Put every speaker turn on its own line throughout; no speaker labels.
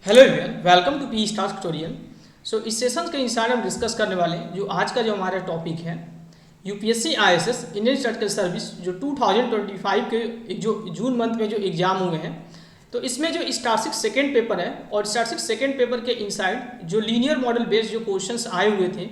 Hello everyone, welcome to P star tutorial. इस session के इंसान हम डिस्कस करने वाले हैं जो आज का जो हमारा टॉपिक है UPSC IAS Indian statistical service जो 2025 के जो जून मंथ में जो एग्जाम हुए हैं। तो इसमें जो स्टैटिस्टिक्स सेकेंड पेपर है और स्टैटिस्टिक्स सेकेंड पेपर के इनसाइड जो लीनियर मॉडल बेस्ड जो क्वेश्चंस आए हुए थे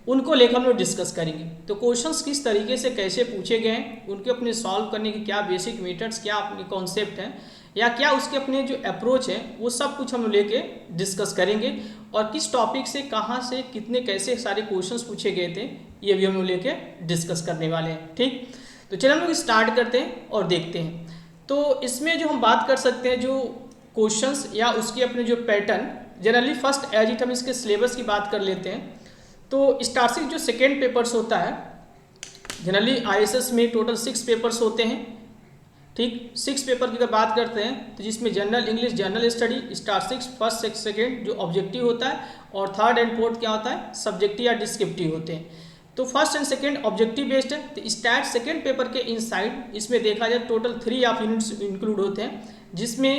उनको लेकर हम लोग डिस्कस करेंगे। तो क्वेश्चंस किस तरीके से कैसे पूछे गए हैं, उनके अपने सॉल्व करने के क्या बेसिक मेथड्स, क्या अपने कॉन्सेप्ट हैं या क्या उसके अपने जो अप्रोच है वो सब कुछ हम लेके डिस्कस करेंगे और किस टॉपिक से कहाँ से कितने कैसे सारे क्वेश्चंस पूछे गए थे ये भी हम लेके डिस्कस करने वाले हैं। ठीक, तो चलिए हम लोग स्टार्ट करते हैं और देखते हैं। तो इसमें जो हम बात कर सकते हैं जो क्वेश्चंस या उसके अपने जो pattern, generally first as it हम इसके सिलेबस की बात कर लेते हैं। तो स्टैटिस्टिक्स जो सेकेंड पेपर्स होता है, जनरली आईएएस में टोटल 6 पेपर्स होते हैं। ठीक, 6 पेपर की अगर बात करते हैं तो जिसमें general English, general study, statistics first second जो ऑब्जेक्टिव होता है और थर्ड एंड फोर्थ क्या होता है सब्जेक्टिव या डिस्क्रिप्टिव होते हैं। तो first and second objective based है। तो स्टैट सेकेंड पेपर के इनसाइड इसमें देखा जाए टोटल 3 ऑफ यूनिट्स इंक्लूड होते हैं जिसमें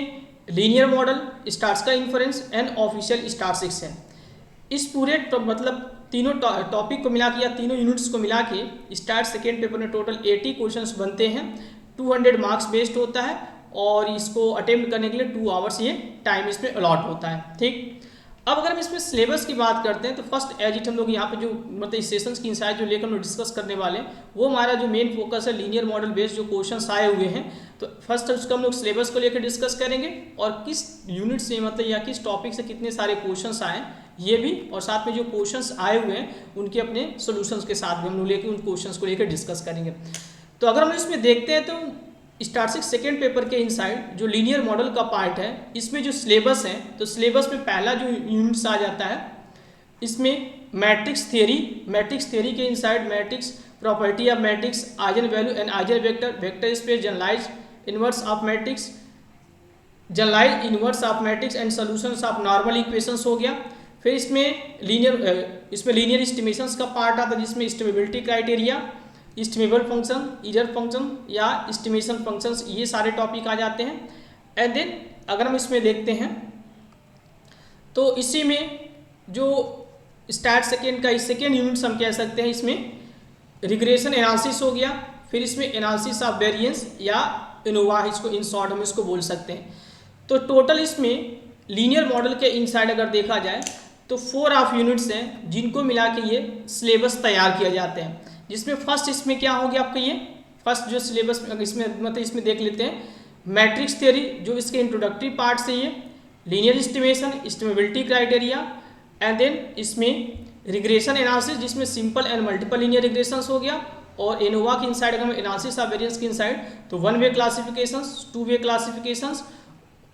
linear model, statistical inference and official statistics है। इस पूरे मतलब तीनों टॉपिक को मिला के या तीनों यूनिट्स को मिला के स्टैट सेकेंड पेपर में टोटल 80 क्वेश्चंस बनते हैं। 200 मार्क्स बेस्ड होता है और इसको अटेम्प्ट करने के लिए 2 आवर्स ये टाइम इसमें अलॉट होता है। ठीक, अब अगर हम इसमें सिलेबस की बात करते हैं तो फर्स्ट एज इट हम लोग यहाँ पे जो मतलब इस सेशंस की इंसाइट जो लेकर हम लोग डिस्कस करने वाले हैं वो हमारा जो मेन फोकस है लीनियर मॉडल बेस्ड जो क्वेश्चंस आए हुए हैं। तो फर्स्ट उसका हम लोग सिलेबस को लेकर डिस्कस करेंगे और किस यूनिट से मतलब या किस टॉपिक से कितने सारे क्वेश्चंस आए ये भी, और साथ में जो क्वेश्चंस आए हुए हैं उनके अपने सोल्यूशंस के साथ भी हम लोग लेकर उन क्वेश्चंस को लेकर डिस्कस करेंगे। तो अगर हम इसमें देखते हैं तो स्टैटिस्टिक्स सेकेंड पेपर के इनसाइड जो लीनियर मॉडल का पार्ट है इसमें जो सिलेबस है तो सिलेबस में पहला जो यूनिट्स आ जाता है इसमें मैट्रिक्स थियरी के inside matrix, property of matrix, eigen value and eigen vector, vector space, generalize inverse of matrix, generalize inverse of matrix and solutions of normal equations हो गया। फिर इसमें लीनियर एस्टिमेशंस का पार्ट आता है जिसमें एस्टिमेबिलिटी criteria, estimable function, error function या estimation functions, ये सारे टॉपिक आ जाते हैं। एंड देन अगर हम इसमें देखते हैं तो इसी में जो स्टैट सेकेंड का सेकेंड यूनिट्स हम कह सकते हैं इसमें रिग्रेशन एनालिसिस हो गया। फिर इसमें एनालिसिस ऑफ वेरिएंस या एनोवा, इसको इन शॉर्ट हम इसको बोल सकते हैं। तो टोटल इसमें लीनियर मॉडल के इनसाइड अगर देखा जाए तो 4 ऑफ यूनिट्स हैं जिनको मिला के ये सिलेबस तैयार किया जाते हैं। जिसमें फर्स्ट इसमें क्या हो गया आपका ये फर्स्ट जो सिलेबस इसमें मतलब इसमें देख लेते हैं मैट्रिक्स थ्योरी जो इसके इंट्रोडक्टरी पार्ट से ये, linear estimation, estimability criteria and then इसमें रिग्रेशन एनालिसिस जिसमें simple and multiple linear regressions हो गया। और एनोवा के इनसाइड अगर एनालिसिस ऑफ वेरिएंस के इनसाइड तो 1 way classifications, 2 way classifications,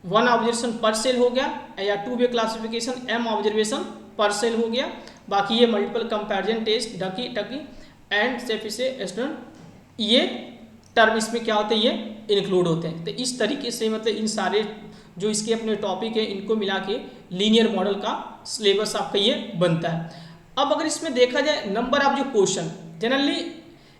1 observation पर सेल हो गया या 2 वे क्लासिफिकेशन m ऑब्जर्वेशन पर सेल हो गया। बाकी ये multiple comparison test, Tukey and सेफिशिएंट, ये टर्म इसमें क्या होते हैं ये इंक्लूड होते हैं। तो इस तरीके से मतलब इन सारे जो इसके अपने टॉपिक है इनको मिला के लीनियर मॉडल का सिलेबस आपका ये बनता है। अब अगर इसमें देखा जाए नंबर ऑफ जो question, generally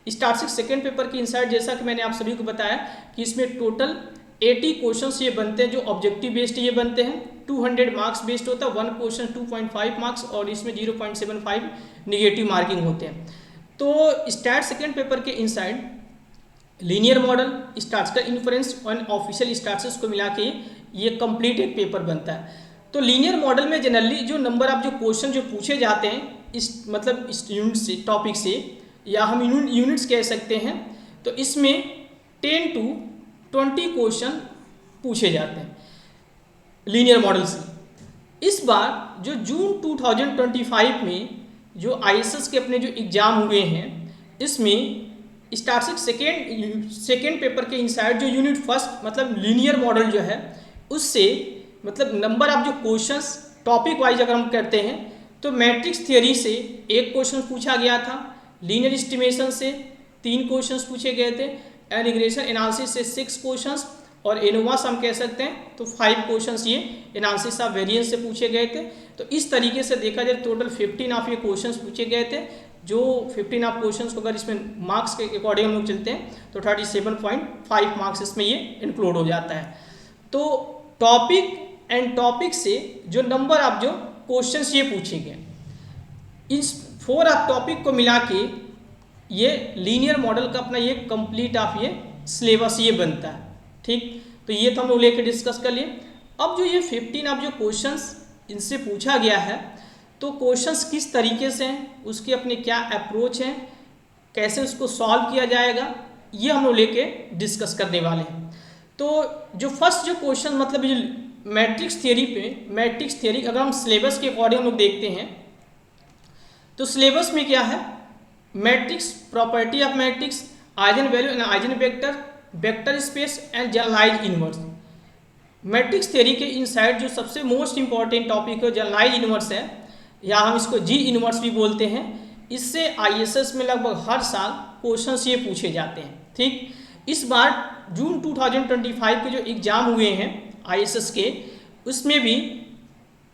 statistics second paper के इनसाइड जैसा कि मैंने आप सभी को बताया कि इसमें टोटल 80 क्वेश्चंस ये बनते हैं जो ऑब्जेक्टिव बेस्ड ये बनते हैं। 200 मार्क्स बेस्ड होता है, 1 क्वेश्चन 2.5 मार्क्स और इसमें 0.75 निगेटिव मार्किंग होते हैं। तो स्टैट सेकेंड पेपर के inside linear model, statistical inference और ऑफिशियल स्टैटिस्टिक्स को मिला के ये कंप्लीट एक पेपर बनता है। तो लीनियर मॉडल में जनरली जो नंबर ऑफ जो क्वेश्चन जो पूछे जाते हैं इस मतलब इस यूनिट से, टॉपिक से, या हम यूनिट्स कह सकते हैं, तो इसमें 10 to 20 क्वेश्चन पूछे जाते हैं लीनियर मॉडल से। इस बार जो जून 2025 में जो आईएएस के अपने जो एग्जाम हुए हैं इसमें स्टैटिस्टिक्स सेकेंड पेपर के इनसाइड जो यूनिट फर्स्ट मतलब लीनियर मॉडल जो है उससे मतलब नंबर ऑफ जो क्वेश्चंस टॉपिक वाइज अगर हम करते हैं तो मैट्रिक्स थियरी से 1 क्वेश्चन पूछा गया था, लीनियर एस्टिमेशन से 3 क्वेश्चंस पूछे गए थे, एंड रिग्रेशन एनालिसिस से 6 क्वेश्चंस और एनोवास हम कह सकते हैं तो 5 क्वेश्चंस ये एनालिसिस ऑफ वेरिएंस से पूछे गए थे। तो इस तरीके से देखा जाए टोटल 15 ऑफ ये क्वेश्चंस पूछे गए थे। जो 15 ऑफ क्वेश्चंस को अगर इसमें मार्क्स के अकॉर्डिंग हम लोग चलते हैं तो 37.5 मार्क्स इसमें ये इंक्लूड हो जाता है। तो टॉपिक एंड टॉपिक से जो नंबर ऑफ जो क्वेश्चंस ये पूछे गए, इन 4 ऑफ टॉपिक को मिला के ये लीनियर मॉडल का अपना ये कंप्लीट ऑफ ये सिलेबस ये बनता है। ठीक, तो ये तो हम लोग लेके डिस्कस कर लिए। अब जो ये 15 ऑफ जो क्वेश्चंस इनसे पूछा गया है, तो क्वेश्चंस किस तरीके से हैं, उसके अपने क्या अप्रोच हैं, कैसे उसको सॉल्व किया जाएगा, ये हम लोग लेके डिस्कस करने वाले हैं। तो जो फर्स्ट जो क्वेश्चन मतलब जो मैट्रिक्स थियरी अगर हम सिलेबस के अकॉर्डिंग हम लोग देखते हैं, तो सिलेबस में क्या है, matrix, property of matrix, eigen value and eigen vector, vector space and generalize inverse. Matrix theory के इनसाइड जो सबसे मोस्ट इंपॉर्टेंट टॉपिक है जनरलाइज इनवर्स है, या हम इसको जी इनवर्स भी बोलते हैं। इससे आईएसएस में लगभग हर साल क्वेश्चंस ये पूछे जाते हैं। ठीक, इस बार जून 2025 के जो एग्जाम हुए हैं आईएसएस के, उसमें भी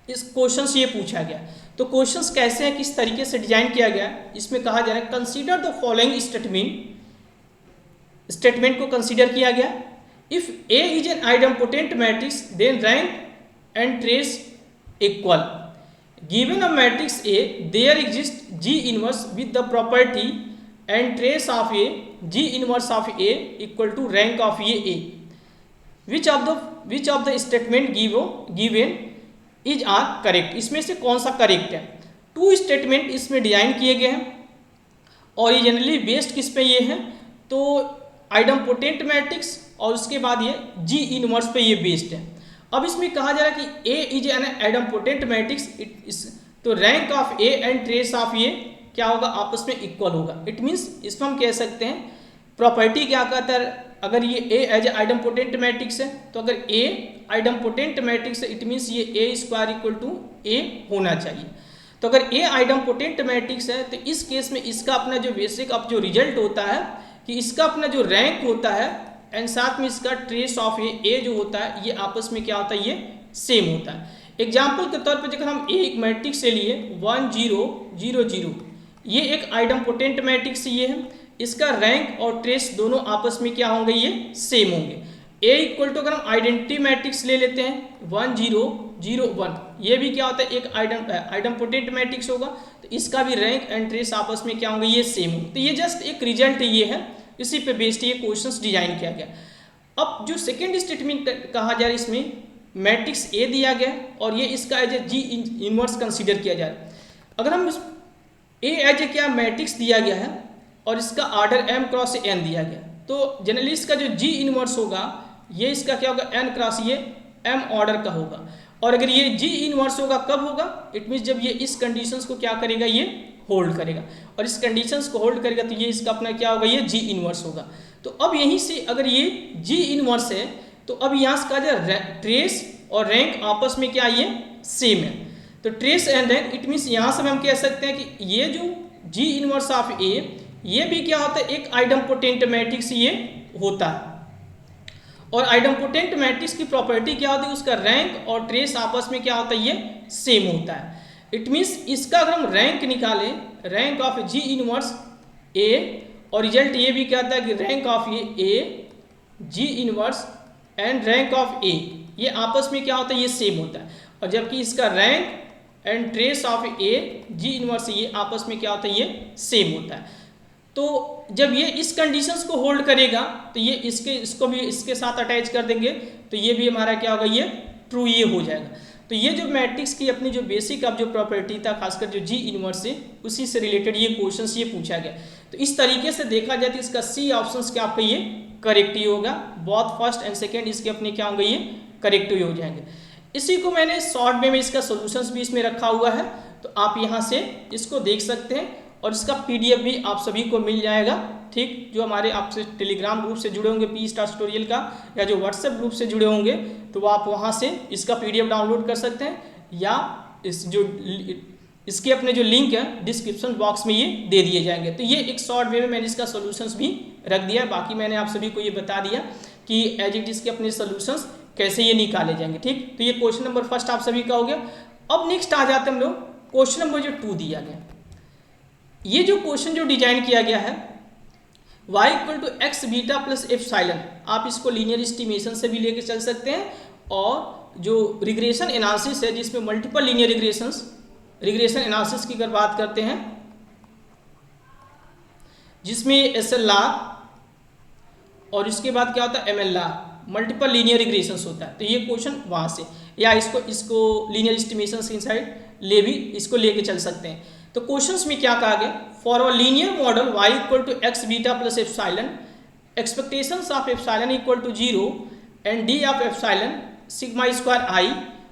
इस क्वेश्चंस ये पूछा गया। तो क्वेश्चंस कैसे हैं, किस तरीके से डिजाइन किया गया, इसमें कहा जा रहा है कंसीडर द फॉलोइंग स्टेटमेंट को कंसीडर किया गया। If A is an idempotent matrix then rank and trace equal. Given a matrix A there exist G inverse with the property and trace of A G inverse of A equal to rank of A. Which of the statement given is are correct. इसमें से कौन सा correct है। 2 statement इसमें design किए गए हैं और ये जनरली बेस्ड किस पे ये है, तो आइडेम्पोटेंट मैट्रिक्स और उसके बाद ये जी इनवर्स पे ये बेस्ड है। अब इसमें कहा जा रहा है कि A is an idempotent matrix, तो rank of A and trace of A क्या होगा, आपस में इक्वल होगा। इट मीन्स इसमें हम कह सकते हैं प्रॉपर्टी क्या कहता है, अगर ये ए एज आइडेम्पोटेंट मैट्रिक्स है, तो अगर ए आइडेम्पोटेंट मैट्रिक्स है, इट मीन्स ये ए स्क्वायर इक्वल टू ए होना चाहिए। तो अगर ए आइडेम्पोटेंट मैट्रिक्स है, तो इस केस में इसका अपना जो बेसिक अब जो रिजल्ट होता है कि इसका अपना जो रैंक होता है एंड साथ में इसका ट्रेस ऑफ ए जो होता है, ये आपस में क्या होता है, ये सेम होता है। एग्जाम्पल के तौर पर अगर हम एक मैट्रिक्स से लिए 1 0 0 0, ये एक आइडेम्पोटेंट मैट्रिक्स ये है, इसका रैंक और ट्रेस दोनों आपस में क्या होंगे, ये सेम होंगे। ए इक्वल टू अगर हम आइडेंटिटी मैट्रिक्स ले लेते हैं 1 0 0 1, ये भी क्या होता है, एक आइडेम्पोटेंट मैट्रिक्स होगा, तो इसका भी रैंक एंड ट्रेस आपस में क्या होंगे, ये सेम होंगे। तो ये जस्ट एक रिजल्ट ये है, इसी पे बेस्ड ये क्वेश्चंस डिजाइन किया गया। अब जो सेकेंड स्टेटमेंट कहा जा रहा है, इसमें मैट्रिक्स ए दिया गया और ये इसका as a G inverse consider किया जा रहा है। अगर हम ए एज ए क्या मैट्रिक्स दिया गया है और इसका ऑर्डर m क्रॉस n दिया गया, तो जनरली इसका जो जी इनवर्स होगा ये इसका क्या होगा, n क्रॉस ये m ऑर्डर का होगा। और अगर ये जी इनवर्स होगा कब होगा, इट मीन्स जब ये इस कंडीशंस को क्या करेगा, ये होल्ड करेगा, और इस कंडीशंस को होल्ड करेगा तो ये इसका अपना क्या होगा, ये जी इनवर्स होगा। तो अब यहीं से अगर ये जी इनवर्स है, तो अब यहाँ से कहा जाए ट्रेस और रैंक आपस में क्या, ये सेम है। तो trace and rank it means यहाँ से हम कह सकते हैं कि ये जो जी इनवर्स ऑफ ए, ये भी क्या होता है, एक आइडेम्पोटेंट मैट्रिक्स ये होता है। और आइडेम्पोटेंट मैट्रिक्स की प्रॉपर्टी क्या होती है, उसका रैंक और ट्रेस आपस में क्या होता है, ये सेम होता है। इट मीन्स इसका अगर हम रैंक निकालें, रैंक ऑफ जी इनवर्स ए, और रिजल्ट ये भी कहता है कि रैंक ऑफ ये A G inverse and rank of A, ये आपस में क्या होता है, ये सेम होता है। और जबकि इसका rank and trace of A G inverse ये आपस में क्या होता है, ये सेम होता है। तो जब ये इस कंडीशंस को होल्ड करेगा, तो ये इसको भी इसके साथ अटैच कर देंगे, तो ये भी हमारा क्या होगा, ये ट्रू ये हो जाएगा। तो ये जो मैट्रिक्स की अपनी जो बेसिक अब जो प्रॉपर्टी था, खासकर जो जी इनवर्स है, उसी से रिलेटेड ये क्वेश्चंस ये पूछा गया। तो इस तरीके से देखा जाए तो इसका सी ऑप्शंस क्या आपका ये करेक्ट ही होगा। बोथ फर्स्ट एंड सेकेंड इसके अपने क्या होंगे, ये करेक्ट ही हो जाएंगे। इसी को मैंने शॉर्ट में इसका सोल्यूशंस भी इसमें रखा हुआ है, तो आप यहाँ से इसको देख सकते हैं और इसका पीडीएफ भी आप सभी को मिल जाएगा। ठीक, जो हमारे आपसे टेलीग्राम ग्रुप से जुड़े होंगे पी स्टार ट्यूटोरियल का, या जो व्हाट्सएप ग्रुप से जुड़े होंगे, तो वो आप वहाँ से इसका पीडीएफ डाउनलोड कर सकते हैं, या इसके अपने जो लिंक है डिस्क्रिप्शन बॉक्स में ये दे दिए जाएंगे। तो ये एक शॉर्ट वे में मैंने इसका सोल्यूशंस भी रख दिया। बाकी मैंने आप सभी को ये बता दिया कि एज इट इज के अपने सोल्यूशंस कैसे ये निकाले जाएंगे। ठीक, तो ये क्वेश्चन नंबर फर्स्ट आप सभी का हो गया। अब नेक्स्ट आ जाते हैं हम लोग क्वेश्चन नंबर जो 2 दिया गया। ये जो क्वेश्चन जो डिजाइन किया गया है y equal to x beta plus epsilon, आप इसको लीनियर एस्टिमेशन से भी लेके चल सकते हैं और जो रिग्रेशन एनालिसिस है जिसमें मल्टीपल लीनियर रिग्रेशन एनालिसिस की अगर बात करते हैं जिसमें SLR और इसके बाद क्या होता है MLR, मल्टीपल लीनियर रिग्रेशंस होता है। तो ये क्वेश्चन वहाँ से, या इसको लीनियर एस्टिमेशन इनसाइड इसको लेके चल सकते हैं। तो क्वेश्चंस में क्या कहा गया, for a linear model y equal to x beta plus epsilon, expectations of epsilon equal to 0 and d of epsilon sigma square i,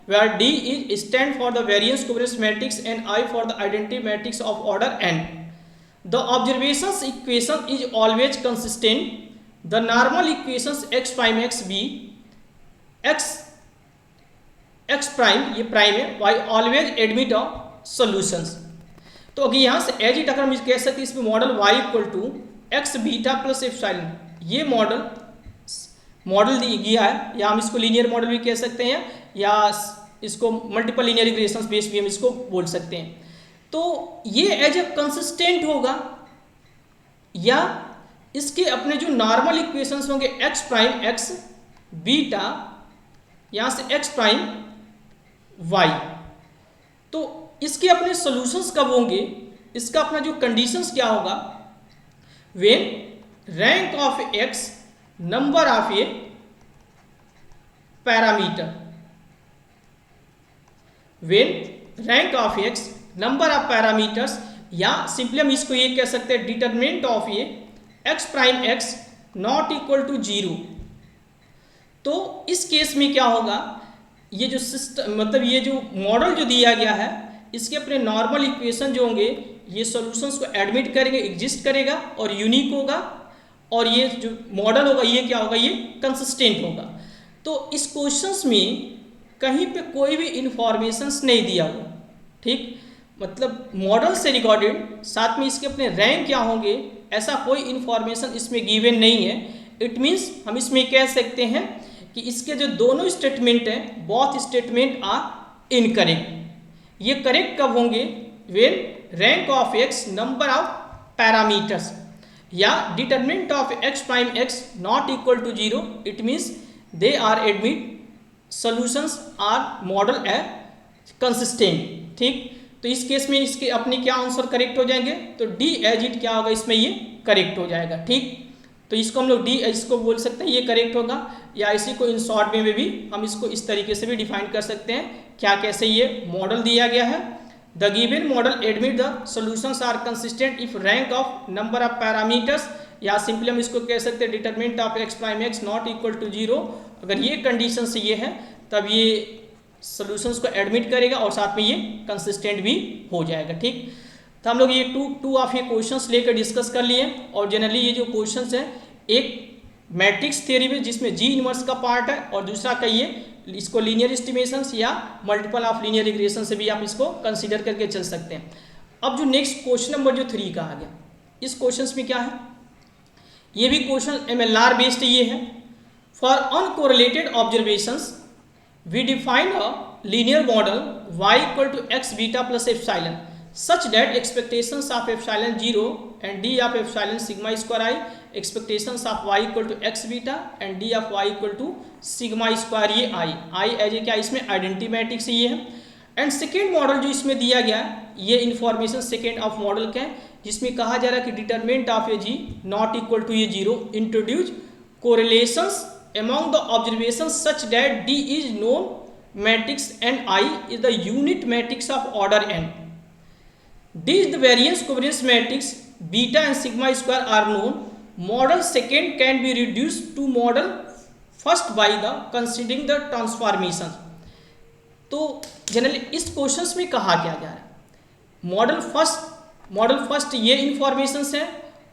where d is stand for the variance covariance matrix and I for the identity matrix of order n. The observations equation is always consistent. The normal equations x prime x b x prime ये prime है, y always admit of solutions. तो अगर यहाँ से as it अगर हम कह सकते हैं इसमें model y equal to x beta plus epsilon, ये मॉडल दिया है, या हम इसको लीनियर मॉडल भी कह सकते हैं या इसको मल्टीपल लीनियर रिग्रेशंस बेस्ड भी हम इसको बोल सकते हैं। तो ये एज ए कंसिस्टेंट होगा या इसके अपने जो नॉर्मल इक्वेशंस होंगे x प्राइम x बीटा यहाँ से x प्राइम y, तो इसके अपने सॉल्यूशंस कब होंगे, इसका अपना जो कंडीशंस क्या होगा, when rank of x number of a parameter, when rank of x number of parameters, या सिंपली हम इसको ये कह सकते हैं determinant of a x prime x not equal to 0। तो इस केस में क्या होगा, ये जो सिस्टम मतलब ये जो मॉडल जो दिया गया है इसके अपने नॉर्मल इक्वेशन जो होंगे ये सॉल्यूशंस को एडमिट करेंगे, एग्जिस्ट करेगा और यूनिक होगा, और ये जो मॉडल होगा ये क्या होगा, ये कंसिस्टेंट होगा। तो इस क्वेश्चंस में कहीं पे कोई भी इंफॉर्मेशंस नहीं दिया हुआ, ठीक, मतलब मॉडल से रिकॉर्डेड, साथ में इसके अपने रैंक क्या होंगे ऐसा कोई इंफॉर्मेशन इसमें गिवन नहीं है। इट मीन्स हम इसमें कह सकते हैं कि इसके जो दोनों स्टेटमेंट हैं, बोथ स्टेटमेंट आर इनकरेक्ट। ये करेक्ट कब होंगे, when rank of x number of parameters या determinant of x prime x not equal to 0, it means they are admit solutions or model a consistent, ठीक। तो इस case में इसके अपने क्या आंसर करेक्ट हो जाएंगे, तो डी एज इट क्या होगा इसमें ये करेक्ट हो जाएगा, ठीक। तो इसको हम लोग डी इसको बोल सकते हैं ये करेक्ट होगा, या इसी को इन शॉर्ट में भी हम इसको इस तरीके से भी डिफाइन कर सकते हैं, क्या कैसे ये मॉडल दिया गया है, the given model admit the solutions are consistent if rank of number of parameters, या सिंपली हम इसको कह सकते हैं determinant of x prime x not equal to 0। अगर ये कंडीशन से ये है तब ये सॉल्यूशंस को एडमिट करेगा और साथ में ये कंसिस्टेंट भी हो जाएगा, ठीक। तो हम लोग ये टू ऑफ ये क्वेश्चंस लेकर डिस्कस कर लिए, और जनरली ये जो क्वेश्चंस है एक मैट्रिक्स थ्योरी में जिसमें जी इनवर्स का पार्ट है, और दूसरा का ये इसको लीनियर एस्टिमेशंस या मल्टीपल ऑफ लीनियर रिग्रेशन से भी आप इसको कंसीडर करके चल सकते हैं। अब जो नेक्स्ट क्वेश्चन नंबर जो 3 कहा गया, इस क्वेश्चन में क्या है, ये भी क्वेश्चन MLR बेस्ड ये है। For uncorrelated observations we define a linear model y equal to x beta plus epsilon such that expectations of epsilon 0 and d of epsilon sigma square I, expectations of y equal to x beta and d of y equal to sigma square ये I as a क्या इसमें identity matrix ये है। And second model जो इसमें दिया गया ये इन्फॉर्मेशन सेकेंड ऑफ मॉडल का है, जिसमें कहा जा रहा है कि determinant of A G not equal to ये 0, introduce correlations among the observations such that D is known matrix and I is the unit matrix of order n. D is the variance covariance matrix, beta and sigma square are known. Model second can be reduced to model first by the considering the transformation. तो generally इस questions में कहा क्या जा रहा है, model first ये information है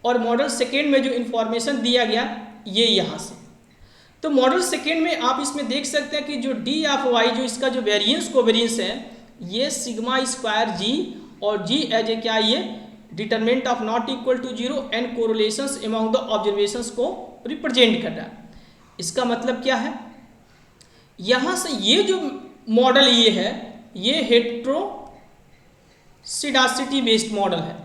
और मॉडल सेकेंड में जो इंफॉर्मेशन दिया गया ये यहाँ से। तो मॉडल सेकेंड में आप इसमें देख सकते हैं कि जो डी ऑफ वाई जो इसका जो वेरिएंस कोवेरियंस है ये सिग्मा स्क्वायर जी, और जी एज ए क्या ये determinant of not equal to 0 and correlations among the observations को रिप्रेजेंट कर रहा है। इसका मतलब क्या है, यहाँ से ये जो मॉडल ये है ये हेट्रोसिडासिटी बेस्ड मॉडल है,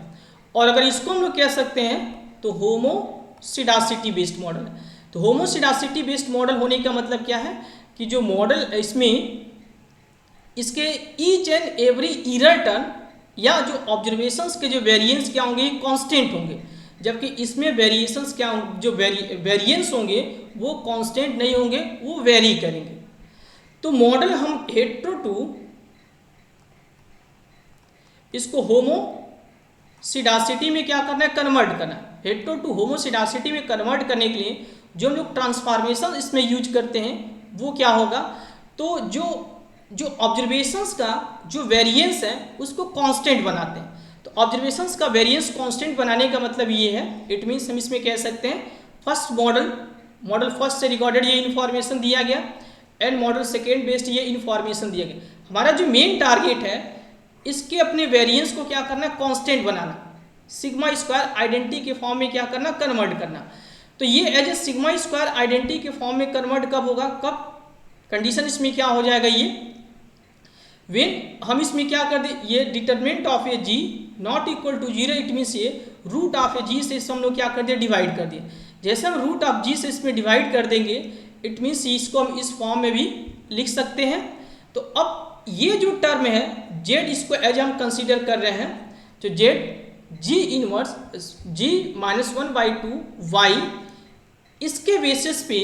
और अगर इसको हम लोग कह सकते हैं तो होमोसिडासिटी बेस्ड मॉडल है। तो होमोसिडासिटी बेस्ड मॉडल होने का मतलब क्या है कि जो मॉडल इसमें इसके each and every year turn या जो ऑब्जर्वेशंस के जो वेरिएंस क्या होंगे, कांस्टेंट होंगे, जबकि इसमें वेरिएशंस क्या जो वेरिएंस होंगे वो कांस्टेंट नहीं होंगे, वो वेरी करेंगे। तो मॉडल हम हेटेरो टू इसको होमोसिडासिटी में क्या करना है, कन्वर्ट करना है। हेटेरो टू होमोसिडासिटी में कन्वर्ट करने के लिए जो हम लोग ट्रांसफॉर्मेशन इसमें यूज करते हैं वो क्या होगा, तो जो ऑब्जर्वेशंस का जो वेरिएंस है उसको कांस्टेंट बनाते हैं। तो ऑब्जर्वेशंस का वेरिएंस कांस्टेंट बनाने का मतलब ये है, इट मीन्स हम इसमें कह सकते हैं फर्स्ट मॉडल फर्स्ट से रिकॉर्डेड ये इन्फॉर्मेशन दिया गया एंड मॉडल सेकेंड बेस्ड ये इन्फॉर्मेशन दिया गया। हमारा जो मेन टारगेट है इसके अपने वेरिएंस को क्या करना, कांस्टेंट बनाना, सिग्मा स्क्वायर आइडेंटिटी के फॉर्म में क्या करना, कन्वर्ट करना। तो ये as a sigma square identity के फॉर्म में कन्वर्ट कब होगा, कब कंडीशन इसमें क्या हो जाएगा, ये वेन हम इसमें क्या कर दे, ये determinant of A G not equal to 0, it means ये रूट ऑफ ए जी से हम लोग क्या कर दिए, डिवाइड कर दिए। जैसे हम रूट ऑफ जी से इसमें डिवाइड कर देंगे इट मीन्स इसको हम इस फॉर्म में भी लिख सकते हैं। तो अब ये जो टर्म है जेड, इसको एज हम कंसीडर कर रहे हैं, तो Z G inverse G -1/2 Y, इसके बेसिस पे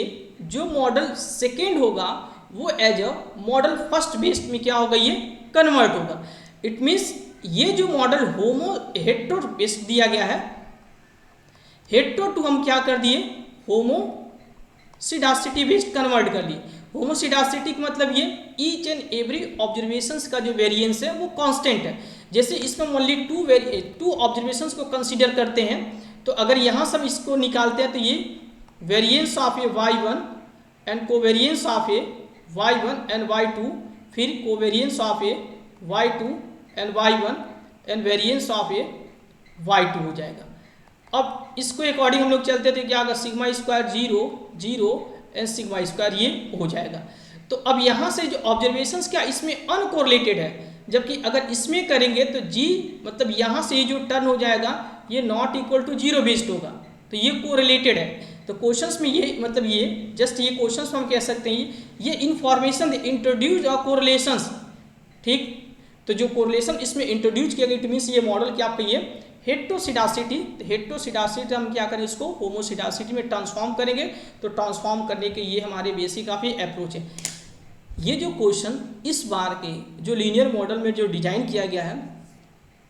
जो मॉडल सेकेंड होगा वो as a model first based में क्या होगा, ये कन्वर्ट होगा। इट मीन्स ये जो मॉडल हेटेरो बेस्ड दिया गया है, हेटेरो टू हम क्या कर दिए, होमोसिडासिटी बेस्ड कन्वर्ट कर लिए। होमोसिडासिटी का मतलब ये ईच एंड एवरी ऑब्जर्वेशंस का जो वेरिएंस है वो कांस्टेंट है। जैसे इसमें ओनली टू ऑब्जर्वेशंस को कंसीडर करते हैं, तो अगर यहाँ से हम इसको निकालते हैं तो ये variance of A y1 and covariance of A y1 and y2, फिर covariance of A y2 and y1 and variance of A y2 हो जाएगा। अब इसको अकॉर्डिंग हम लोग चलते थे, क्या होगा, sigma square 0 0 and sigma square ये हो जाएगा। तो अब यहाँ से जो ऑब्जर्वेशंस क्या इसमें अनकोरिलेटेड है, जबकि अगर इसमें करेंगे तो जी मतलब यहाँ से जो टर्न हो जाएगा ये नॉट इक्वल टू 0 बेस्ड होगा, तो ये कोरिलेटेड है। तो क्वेश्चंस में ये मतलब ये जस्ट ये क्वेश्चंस में हम कह सकते हैं ये इन्फॉर्मेशन इंट्रोड्यूस और कोरिलेशंस, ठीक। तो जो कोरिलेशन इसमें इंट्रोड्यूस किया गया इट मीन्स ये मॉडल क्या आपका ये हेटेरोसिडासिटी, तो हेटेरोसिडासिटी हम क्या करें, इसको होमोसिडासिटी में ट्रांसफॉर्म करेंगे। तो ट्रांसफॉर्म करने के ये हमारे बेसिक काफ़ी अप्रोच है। ये जो क्वेश्चन इस बार के जो लीनियर मॉडल में जो डिजाइन किया गया है,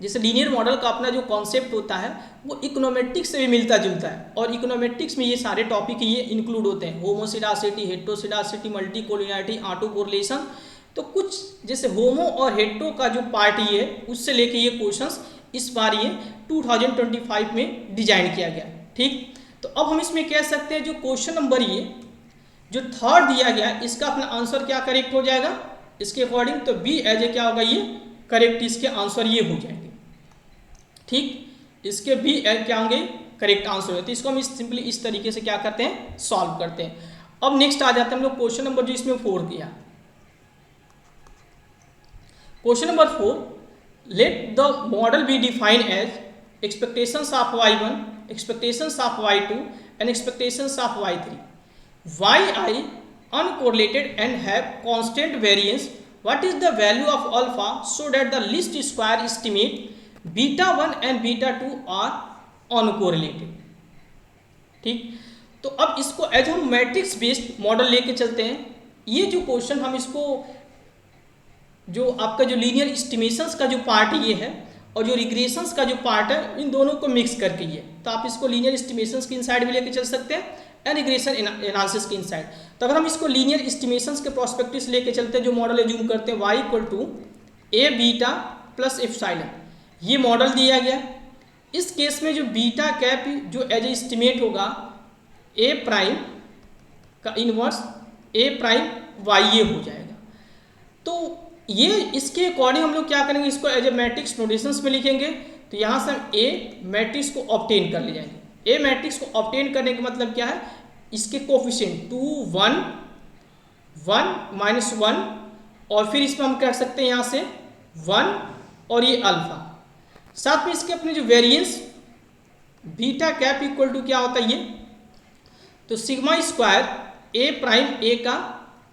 जैसे लीनियर मॉडल का अपना जो कॉन्सेप्ट होता है वो इकोनोमेट्रिक्स से भी मिलता जुलता है, और इकोनोमेट्रिक्स में ये सारे टॉपिक ये इंक्लूड होते हैं, होमोसिडासिटी, हेटेरोसिडासिटी, मल्टी कोलिनियरिटी, ऑटो कोरिलेशन। तो कुछ जैसे होमो और हेटेरो का जो पार्ट ये है उससे लेके ये क्वेश्चंस इस बार ये 2025 में डिजाइन किया गया, ठीक। तो अब हम इसमें कह सकते हैं जो क्वेश्चन नंबर ये जो थर्ड दिया गया इसका अपना आंसर क्या करेक्ट हो जाएगा इसके अकॉर्डिंग, तो बी एज ए क्या होगा, ये करेक्ट, इसके आंसर ये हो जाएंगे, ठीक। इसके बी एज क्या होंगे, करेक्ट आंसर है। तो इसको हम सिंपली इस तरीके से क्या करते हैं, सॉल्व करते हैं। अब नेक्स्ट आ जाते हैं हम लोग क्वेश्चन नंबर जो इसमें 4 किया। Question number 4, let the model be defined as expectations of y1, expectations of y2 and expectations of y3. yi uncorrelated and have constant variance. What is the value of alpha so that the least square estimate beta 1 and beta 2 are uncorrelated, ठीक। तो अब इसको as हम matrix based model लेके चलते हैं। ये जो क्वेश्चन हम इसको जो आपका जो लीनियर एस्टिमेशंस का जो पार्ट ये है और जो रिग्रेशंस का जो पार्ट है इन दोनों को मिक्स करके ये, तो आप इसको लीनियर एस्टिमेशंस के इनसाइड भी लेके चल सकते हैं एंड रिग्रेशन एनालिसिस के इनसाइड। तो अगर हम इसको लीनियर एस्टिमेशंस के प्रोस्पेक्टिव से लेके चलते हैं, जो मॉडल एज्यूम करते हैं y equal to A beta plus epsilon, ये मॉडल दिया गया। इस केस में जो बीटा कैप जो एज ए एस्टिमेट होगा ए प्राइम का इनवर्स ए प्राइम वाई ये हो जाएगा। तो ये इसके अकॉर्डिंग हम लोग क्या करेंगे, इसको एज ए मैट्रिक्स नोटेशंस में लिखेंगे। तो यहाँ से हम ए मैट्रिक्स को ऑब्टेन कर ले जाएंगे। ए मैट्रिक्स को ऑब्टेन करने का मतलब क्या है, इसके कोफिशिएंट 2 1 1 -1 और फिर इसमें हम कर सकते हैं यहाँ से 1 और ये अल्फा, साथ में इसके अपने जो variance beta cap equal to क्या होता है ये, तो sigma square A prime A का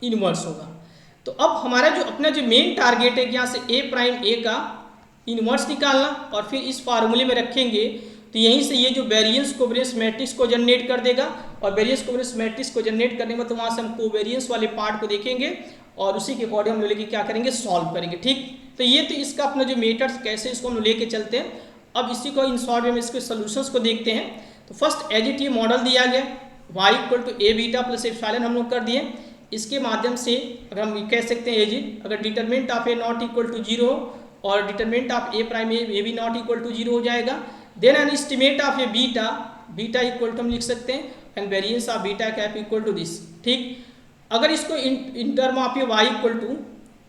इनवर्स होगा। तो अब हमारा जो अपना जो मेन टारगेट है यहाँ से ए प्राइम ए का इनवर्स निकालना, और फिर इस फार्मूले में रखेंगे तो यहीं से ये जो वेरिएंस कोवेरिएंस मैट्रिक्स को जनरेट कर देगा, और वेरिएंस कोवेरिएंस मैट्रिक्स को जनरेट करने में तो वहाँ से हम कोवेरिएंस वाले पार्ट को देखेंगे और उसी के अकॉर्डिंग हम लेके क्या करेंगे, सॉल्व करेंगे। ठीक, तो ये तो इसका अपना जो मेथड्स कैसे इसको हम लेके चलते हैं। अब इसी को इन शॉर्ट में इसके सोल्यूशंस को देखते हैं। तो फर्स्ट एज इट ये मॉडल दिया गया y equal to A beta plus epsilon हम लोग कर दिए। इसके माध्यम से अगर हम कह सकते हैं एज इट, अगर determinant of A not equal to 0 और determinant of A prime A भी नॉट इक्वल टू 0 हो जाएगा। Then an estimate of a beta, beta equal to हम लिख सकते हैं and variance of beta cap equal to this. ठीक, अगर इसको in term of a y equal to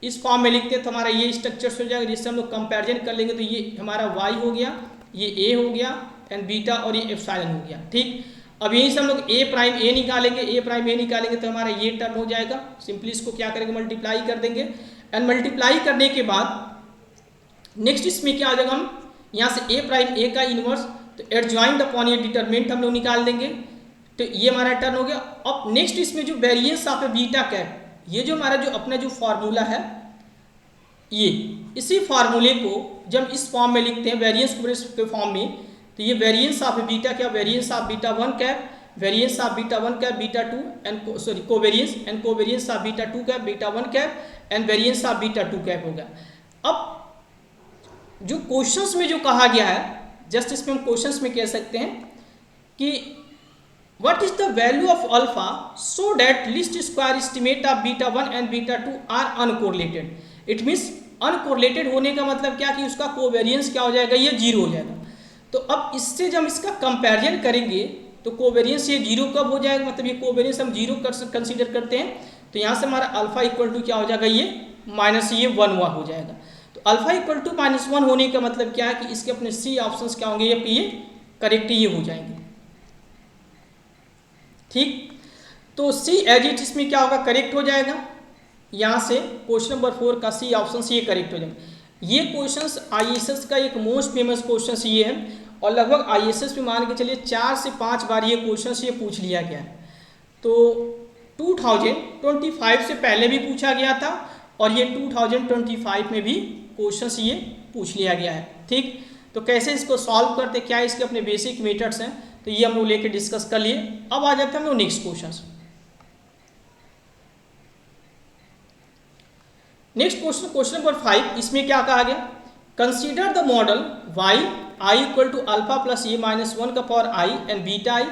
इस फॉर्म में लिखते हैं तो हमारा ये स्ट्रक्चर हो जाएगा, जिससे हम लोग कंपेरिजन कर लेंगे तो ये हमारा y हो गया, ये a हो गया एंड बीटा और ये एप्सिलॉन हो गया। ठीक, अब यहीं से हम लोग a प्राइम a निकालेंगे, a प्राइम a निकालेंगे तो हमारा ये टर्म हो जाएगा। सिंपली इसको क्या करेंगे, मल्टीप्लाई कर देंगे एंड मल्टीप्लाई करने के बाद नेक्स्ट इसमें क्या हो जाएगा, हम यहाँ से a प्राइम a का इनवर्स तो एडजॉइंट अपॉन ये डिटरमिनेंट हम लोग निकाल देंगे, तो ये हमारा टर्न हो गया। अब नेक्स्ट इसमें जो variance of a beta cap, ये जो हमारा जो अपना जो फार्मूला है, ये इसी फार्मूले को जब इस फॉर्म में लिखते हैं वेरिएंस के फॉर्म में, तो ये वेरिएंस ऑफ बीटा क्या, variance of beta 1 cap, variance of beta 1 cap beta 2 and sorry covariance and covariance of beta 2 cap beta 1 cap and variance of beta 2 cap हो गया। अब जो क्वेश्चंस में जो कहा गया है, जस्ट इसमें हम क्वेश्चंस में कह सकते हैं कि what is the value of alpha so that least square estimate of beta 1 and beta 2 are uncorrelated। it means uncorrelated होने का मतलब क्या कि उसका कोवेरिएंस क्या हो जाएगा, ये 0 हो जाएगा। तो अब इससे जब इसका कंपैरिजन करेंगे तो कोवेरिएंस ये 0 कब हो जाएगा, मतलब ये कोवेरिएंस हम 0 कंसीडर करते हैं, तो यहाँ से हमारा अल्फा इक्वल टू क्या हो जाएगा, ये माइनस ये 1 हुआ हो जाएगा। तो अल्फा इक्वल टू -1 होने का मतलब क्या है कि इसके अपने सी ऑप्शंस क्या होंगे, ये करेक्ट ये हो जाएंगे। ठीक, तो सी एज इट इसमें क्या होगा, करेक्ट हो जाएगा। यहाँ से क्वेश्चन नंबर 4 का सी ऑप्शन ये करेक्ट हो जाएगा। ये क्वेश्चंस आईएएस का एक मोस्ट फेमस क्वेश्चन ये है, और लगभग आईएएस में मान के चलिए 4 से 5 बार ये क्वेश्चन ये पूछ लिया गया है। तो 2025 से पहले भी पूछा गया था और ये 2025 में भी क्वेश्चन ये पूछ लिया गया है। ठीक, तो कैसे इसको सॉल्व करते, क्या इसके अपने बेसिक मेथड्स हैं, तो ये हम लोग लेके डिस्कस कर लिए। अब आ जाते हैं हम लोग next question. Next question, question number 5, इसमें क्या कहा गया, consider the model y i equal to alpha plus A minus 1 का power i and beta i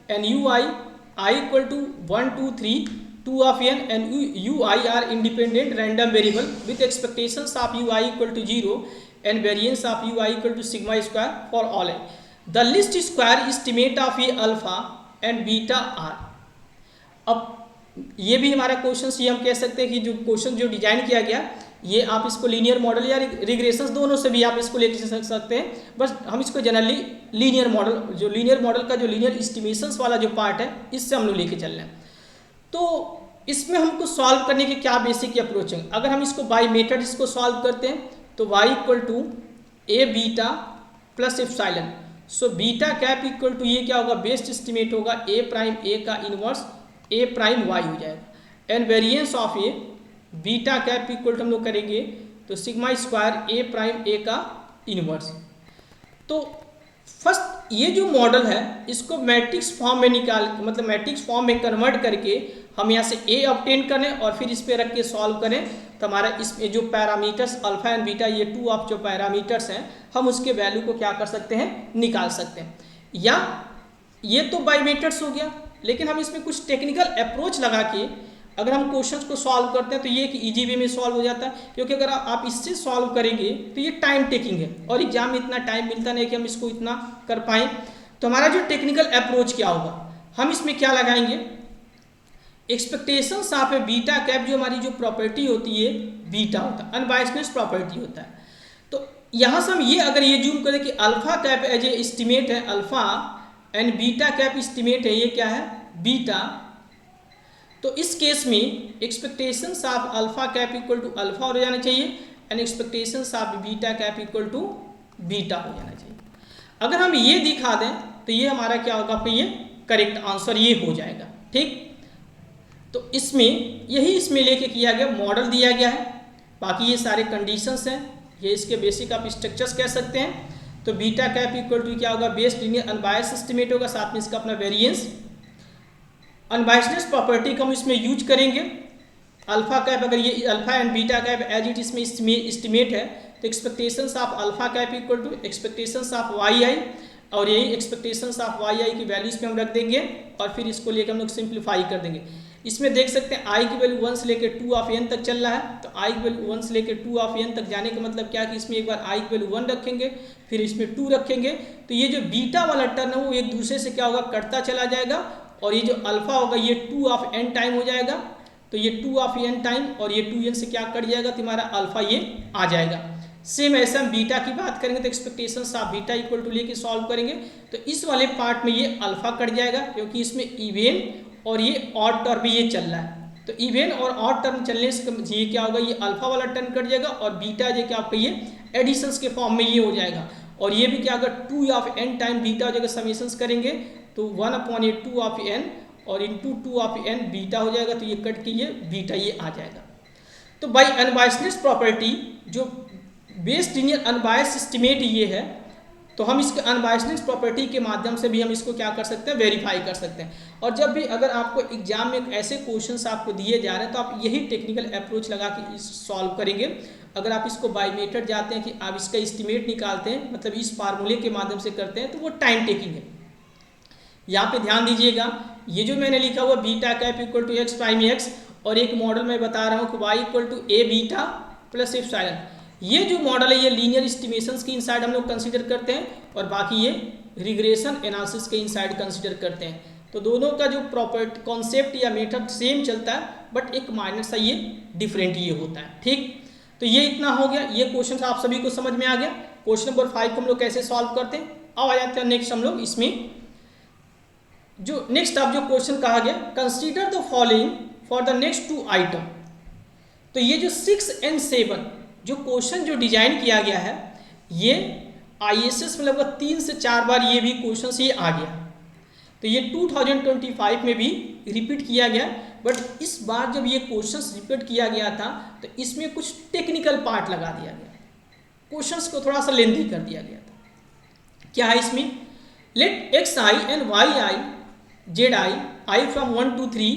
and u i equal to 1 2 3 2 of n and u i are independent random variable with expectations of u i equal to 0 and variance of u i equal to sigma square for all n. The least square estimate of a alpha and beta are। अब ये भी हमारा question ये हम कह सकते हैं कि जो क्वेश्चन जो डिजाइन किया गया, ये आप इसको लीनियर मॉडल या रिग्रेशंस दोनों से भी आप इसको लेके चल सकते हैं। बस हम इसको जनरली लीनियर मॉडल, जो लीनियर मॉडल का जो लीनियर एस्टिमेशंस वाला जो पार्ट है, इससे हम लोग लेके चल रहे हैं। तो इसमें हमको सॉल्व करने की क्या बेसिक अप्रोच है। अगर हम इसको बाय मेथड इसको सॉल्व करते हैं तो y equal to A beta plus epsilon, so beta cap equal to ये क्या होगा, बेस्ट एस्टिमेट होगा ए प्राइम ए का इनवर्स ए प्राइम y हो जाएगा and variance of a beta cap equal to हम लोग करेंगे तो sigma square A prime A का इनवर्स। तो फर्स्ट ये जो मॉडल है इसको मैट्रिक्स फॉर्म में निकाल, मतलब मैट्रिक्स फॉर्म में कन्वर्ट करके हम यहाँ से ए ऑब्टेन करें और फिर इस पे रख के सॉल्व करें, तो हमारा इसमें जो पैरामीटर्स अल्फा एंड बीटा, ये 2 ऑफ जो पैरामीटर्स हैं, हम उसके वैल्यू को क्या कर सकते हैं, निकाल सकते हैं। या ये तो बाय मेथड्स हो गया, लेकिन हम इसमें कुछ टेक्निकल अप्रोच लगा के अगर हम क्वेश्चंस को सॉल्व करते हैं तो ये कि इजी वे में सॉल्व हो जाता है, क्योंकि अगर आप इससे सॉल्व करेंगे तो ये टाइम टेकिंग है और एग्जाम में इतना टाइम मिलता नहीं कि हम इसको इतना कर पाएँ। तो हमारा जो टेक्निकल अप्रोच क्या होगा, हम इसमें क्या लगाएंगे, expectations of a beta cap, जो हमारी जो प्रॉपर्टी होती है बीटा होता है, अनबायस्डनेस प्रॉपर्टी होता है। तो यहाँ से हम ये अगर ये जूम करें कि alpha cap as a estimate है alpha and beta cap estimate है ये क्या है, बीटा, तो इस केस में expectations of alpha cap equal to alpha हो जाना चाहिए and expectations of beta cap equal to beta हो जाना चाहिए। अगर हम ये दिखा दें तो ये हमारा क्या होगा, फिर ये करेक्ट आंसर ये हो जाएगा। ठीक, तो इसमें यही इसमें लेके किया गया, मॉडल दिया गया है, बाकी ये सारे कंडीशंस हैं, ये इसके बेसिक आप स्ट्रक्चर्स कह सकते हैं। तो बीटा कैप इक्वल टू क्या होगा, बेस्ड लीनियर अनबायस्ड एस्टिमेट होगा, साथ में इसका अपना वेरिएंस। अनबायस्डनेस प्रॉपर्टी को हम इसमें यूज करेंगे। अल्फा कैप, अगर ये alpha and beta cap as it इसमें एस्टिमेट है, तो expectations of alpha cap equal to expectations of Y I, और यही एक्सपेक्टेशंस ऑफ वाई आई की वैल्यूज पे हम रख देंगे और फिर इसको लेकर हम लोग सिंप्लीफाई कर देंगे। इसमें देख सकते हैं आई की वैल्यू 1 से लेकर 2 ऑफ n तक चल रहा है, तो आई की वैल्यू 1 से लेकर 2 ऑफ n तक जाने का मतलब क्या कि इसमें एक बार आई की वैल्यू 1 रखेंगे, फिर इसमें 2 रखेंगे, तो ये जो बीटा वाला टर्म है वो एक दूसरे से क्या होगा, कटता चला जाएगा, और ये जो अल्फा होगा ये 2 ऑफ n टाइम हो जाएगा, तो ये 2 ऑफ n टाइम और ये 2n से क्या कट जाएगा, तुम्हारा अल्फा ये आ जाएगा। सेम ऐसे हम बीटा की बात करेंगे तो expectations of beta equal to लेके सॉल्व करेंगे, तो इस वाले पार्ट में ये अल्फा कट जाएगा क्योंकि इसमें इवेन और ये ऑड टर्म भी ये चल रहा है, तो इवेन और ऑड टर्म चलने से ये क्या होगा, ये अल्फा वाला टर्म कट जाएगा और बीटा जो क्या आपका ये एडिशंस के फॉर्म में ये हो जाएगा, और ये भी क्या होगा 2 ऑफ n टाइम बीटा हो जाएगा, समेशंस करेंगे तो 1/2 ऑफ n और इंटू 2 ऑफ n बीटा हो जाएगा, तो ये कट के ये बीटा ये आ जाएगा। तो बाई अनबायस्डनेस प्रॉपर्टी जो बेस्ड लीनियर अनबायस्ड एस्टिमेट ये है, तो हम इसके अनबायस्डनेस प्रॉपर्टी के माध्यम से भी हम इसको क्या कर सकते हैं, वेरीफाई कर सकते हैं। और जब भी अगर आपको एग्जाम में ऐसे क्वेश्चंस आपको दिए जा रहे हैं तो आप यही टेक्निकल अप्रोच लगा के सॉल्व करेंगे। अगर आप इसको बाय मेथड जाते हैं कि आप इसका एस्टिमेट निकालते हैं, मतलब इस फार्मूले के माध्यम से करते हैं, तो वो टाइम टेकिंग है। यहाँ पे ध्यान दीजिएगा, ये जो मैंने लिखा हुआ beta cap equal to X prime X, और एक मॉडल मैं बता रहा हूँ कि Y equal to A beta plus epsilon, ये जो मॉडल है ये लीनियर एस्टिमेशंस के इनसाइड हम लोग कंसीडर करते हैं, और बाकी ये रिग्रेशन एनालिसिस के इनसाइड कंसीडर करते हैं। तो दोनों का जो प्रॉपर्टी कॉन्सेप्ट या मेथड सेम चलता है, बट एक माइनर सा ये डिफरेंट ये होता है। ठीक, तो ये इतना हो गया, ये क्वेश्चन आप सभी को समझ में आ गया। क्वेश्चन नंबर 5 को हम लोग कैसे सॉल्व करते हैं, अब आ जाते हैं नेक्स्ट हम लोग इसमें जो नेक्स्ट आप जो क्वेश्चन कहा गया, consider the following for the next 2 item. तो ये जो 6 and 7 जो क्वेश्चन जो डिजाइन किया गया है, ये ISS में लगभग 3 से 4 बार ये भी क्वेश्चन ये आ गया, तो ये 2025 में भी रिपीट किया गया, बट इस बार जब ये क्वेश्चंस रिपीट किया गया था तो इसमें कुछ टेक्निकल पार्ट लगा दिया गया, क्वेश्चंस को थोड़ा सा लेंथी कर दिया गया था। क्या है इसमें, let X I and Y I Z I from 1 to 3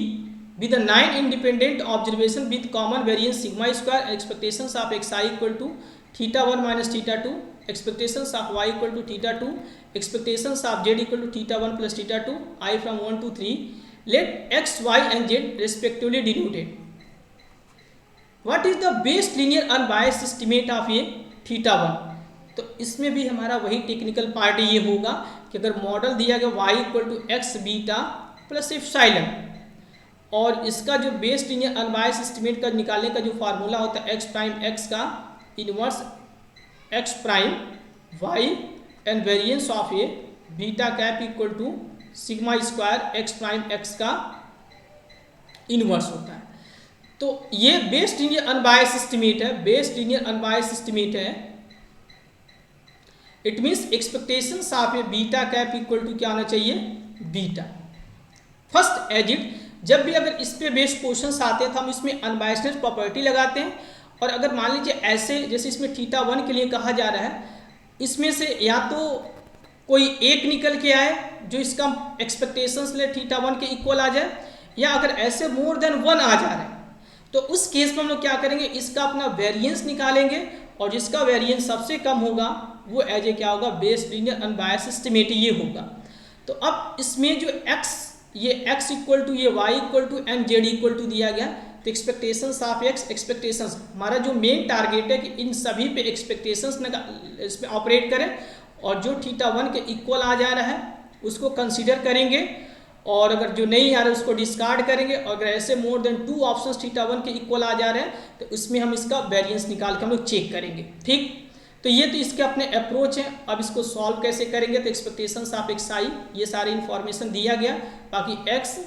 with the 9 independent observation with common variance sigma square and expectations of xi equal to θ1 minus θ2, expectations of y equal to θ2, expectations of z equal to θ1 plus θ2, I from 1 to 3, let x, y and z respectively denoted. What is the best linear unbiased estimate of ये θ1? तो इसमें भी हमारा वही technical part ये होगा कि अगर मॉडल दिया गया y equal to x beta plus epsilon, और इसका जो बेस्ड लीनियर अनबायस्ड एस्टिमेट का निकालने का जो फार्मूला होता है एक्स प्राइम एक्स का inverse X prime Y and variance of a beta cap equal to sigma square X prime X का इनवर्स होता है। तो ये बेस्ड लीनियर अनबायस्ड एस्टिमेट है, बेस्ड लीनियर अनबायस्ड एस्टिमेट है। It means expectations of a beta cap equal to क्या होना चाहिए, बीटा। फर्स्ट एज इट, जब भी अगर इस पे बेस्ड क्वेश्चंस आते हैं तो हम इसमें अनबायस्डनेस प्रॉपर्टी लगाते हैं, और अगर मान लीजिए ऐसे जैसे इसमें θ1 के लिए कहा जा रहा है, इसमें से या तो कोई एक निकल के आए जो इसका एक्सपेक्टेशंस ले θ1 के इक्वल आ जाए, या अगर ऐसे मोर देन 1 आ जा रहा है तो उस केस में हम लोग क्या करेंगे, इसका अपना वेरिएंस निकालेंगे, और जिसका वेरिएंस सबसे कम होगा वो एज ए क्या होगा, बेस्ड लीनियर अनबायस्ड एस्टिमेट ये होगा। तो अब इसमें जो x, ये x इक्वल टू ये y equal to and z equal to दिया गया, तो एक्सपेक्टेशंस ऑफ x, एक्सपेक्टेशंस हमारा जो मेन टारगेट है कि इन सभी पे एक्सपेक्टेशंस इसमें ऑपरेट करें, और जो θ1 के इक्वल आ जा रहा है उसको कंसीडर करेंगे, और अगर जो नहीं आ रहा है उसको डिस्कार्ड करेंगे, और अगर ऐसे मोर देन 2 ऑप्शंस θ1 के इक्वल आ जा रहे हैं तो उसमें हम इसका वेरिएंस निकाल के हम लोग चेक करेंगे। ठीक, तो ये तो इसके अपने अप्रोच हैं। अब इसको सॉल्व कैसे करेंगे, तो एक्सपेक्टेशंस ऑफ एक्स आई ये सारी इन्फॉर्मेशन दिया गया, बाकी एक्स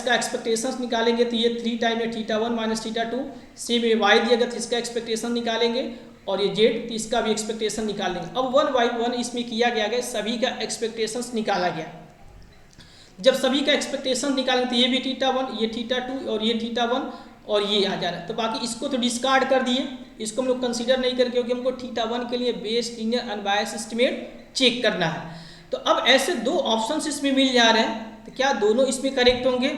का एक्सपेक्टेशंस निकालेंगे तो ये 3 टाइम है θ1 माइनस θ2, सेम ये वाई दिया गया तो इसका एक्सपेक्टेशन निकालेंगे, और ये जेड तो इसका भी एक्सपेक्टेशन निकाल लेंगे। अब 1 बाई 1 इसमें किया गया, सभी का एक्सपेक्टेशंस निकाला गया। जब सभी का एक्सपेक्टेशन निकालेंगे तो ये भी θ1, ये θ2 और ये θ1 और ये आ जा रहा है। तो बाकी इसको तो डिस्कार्ड कर दिए, इसको हम लोग कंसीडर नहीं करें क्योंकि हमको θ1 के लिए best linear unbiased estimate check करना है। तो अब ऐसे दो ऑप्शंस इसमें मिल जा रहे हैं, तो क्या दोनों इसमें करेक्ट होंगे?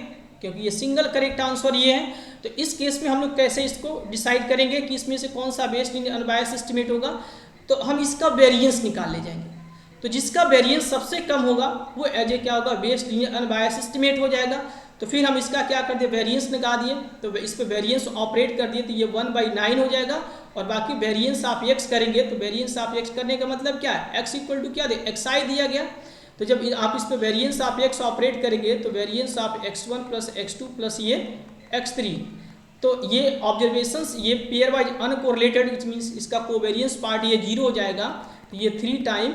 क्योंकि ये सिंगल करेक्ट आंसर ये है। तो इस केस में हम लोग कैसे इसको डिसाइड करेंगे कि इसमें से कौन सा बेस्ड लीनियर अनबायस्ड एस्टिमेट होगा? तो हम इसका वेरिएंस निकाल ले जाएंगे। तो जिसका वेरिएंस सबसे कम होगा वो एज ए क्या होगा, बेस्ड लीनियर अनबायस्ड एस्टिमेट हो जाएगा। तो फिर हम इसका क्या कर दिए, वेरिएंस निकाल दिए, तो इस पर वेरिएंस ऑपरेट कर दिए, तो ये 1/9 हो जाएगा। और बाकी वेरिएंस आप x करेंगे, तो वेरिएंस आप x करने का मतलब क्या है, x इक्वल टू क्या दे, xi दिया गया। तो जब आप इस पर वेरिएंस आप x ऑपरेट करेंगे तो वेरिएंस आप x1 प्लस x2 प्लस ये x3, तो ये ऑब्जर्वेशंस ये pair wise uncorrelated, which means इसका कोवेरियंस पार्ट ये 0 हो जाएगा। तो ये 3 टाइम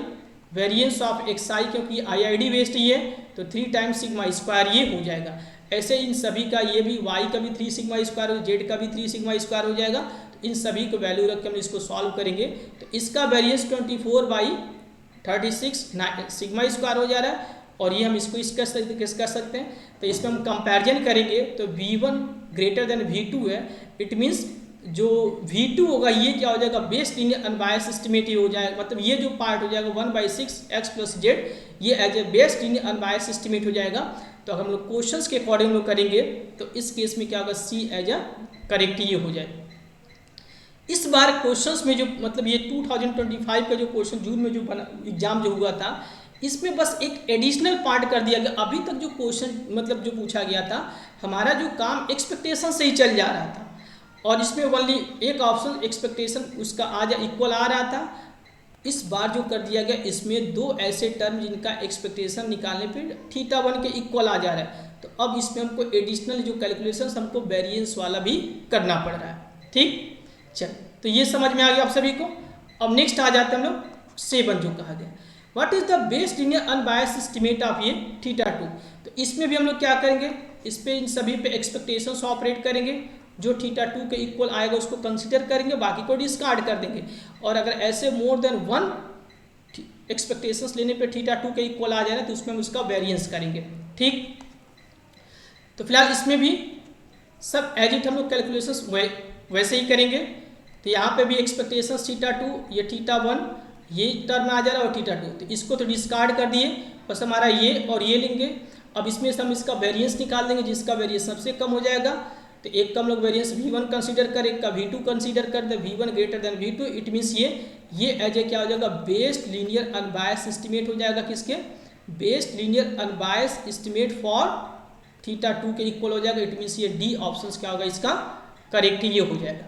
वेरिएंस ऑफ xi, क्योंकि IID बेस्ड ये, तो 3 टाइम सिग्मा स्क्वायर ये हो जाएगा। ऐसे इन सभी का ये भी y का भी 3 सिग्मा स्क्वायर, z का भी 3 सिग्मा स्क्वायर हो जाएगा। तो इन सभी को वैल्यू रख के हम इसको सॉल्व करेंगे, तो इसका वेरिएंस 24/36 सिग्मा स्क्वायर हो जा रहा है। और ये हम इसको किस कर सकते हैं, तो इसमें हम कंपैरिजन करेंगे तो v1 ग्रेटर देन v2 है। इट मीन्स जो v2 होगा ये क्या हो जाएगा, बेस्ड लीनियर अनबायस्ड एस्टिमेट हो जाएगा, मतलब ये जो पार्ट हो जाएगा 1/6 x प्लस जेड, ये as a best linear unbiased estimate हो जाएगा। तो अगर हम लोग क्वेश्चंस के अकॉर्डिंग लोग करेंगे तो इस केस में क्या होगा, सी एज ए करेक्ट ये हो जाएगा। इस बार क्वेश्चंस में जो मतलब ये 2025 का जो क्वेश्चन जून में जो एग्जाम जो हुआ था, इसमें बस एक एडिशनल पार्ट कर दिया गया। अभी तक जो क्वेश्चन मतलब जो पूछा गया था, हमारा जो काम एक्सपेक्टेशन से ही चल जा रहा था, और इसमें ओनली एक ऑप्शन एक्सपेक्टेशन उसका इक्वल आ रहा था। इस बार जो कर दिया गया, इसमें दो ऐसे टर्म जिनका एक्सपेक्टेशन निकालने पर θ1 के इक्वल आ जा रहा है। तो अब इसमें हमको एडिशनल जो कैलकुलेशन हमको वेरिएंस वाला भी करना पड़ रहा है। ठीक, चल, तो ये समझ में आ गया आप सभी को। अब नेक्स्ट आ जाते हैं हम लोग 7 जो कहा गया, what is the based linear unbiased estimate of ये θ2। तो इसमें भी हम लोग क्या करेंगे, इस पे इन सभी पे एक्सपेक्टेशंस ऑपरेट करेंगे, जो θ2 के इक्वल आएगा उसको कंसीडर करेंगे, बाकी को डिस्कार्ड कर देंगे। और अगर ऐसे मोर देन 1 एक्सपेक्टेशंस लेने पे θ2 के इक्वल आ जाए तो उसमें हम उसका वेरिएंस करेंगे। ठीक, तो फिलहाल इसमें भी सब एज इट हम लोग कैलकुलेशंस वैसे ही करेंगे। तो यहाँ पे भी एक्सपेक्टेशंस θ2, ये θ1, ये टर्म आ जा रहा है और θ2, तो इसको तो डिस्कार्ड कर दिए, बस हमारा ये और ये लेंगे। अब इसमें से हम इसका वेरिएंस निकाल देंगे, जिसका वेरिएंस सबसे कम हो जाएगा। तो एक का हम लोग वेरिएंस v1 कंसीडर करें, एक का v2 कंसीडर कर दे, v1 greater than v2। It means ये एज ए क्या हो जाएगा, बेस्ड लीनियर अनबायस्ड एस्टिमेट हो जाएगा। किसके, based linear unbiased estimate for θ2 के इक्वल हो जाएगा। इट मीन्स ये डी ऑप्शन क्या होगा, इसका करेक्ट ये हो जाएगा।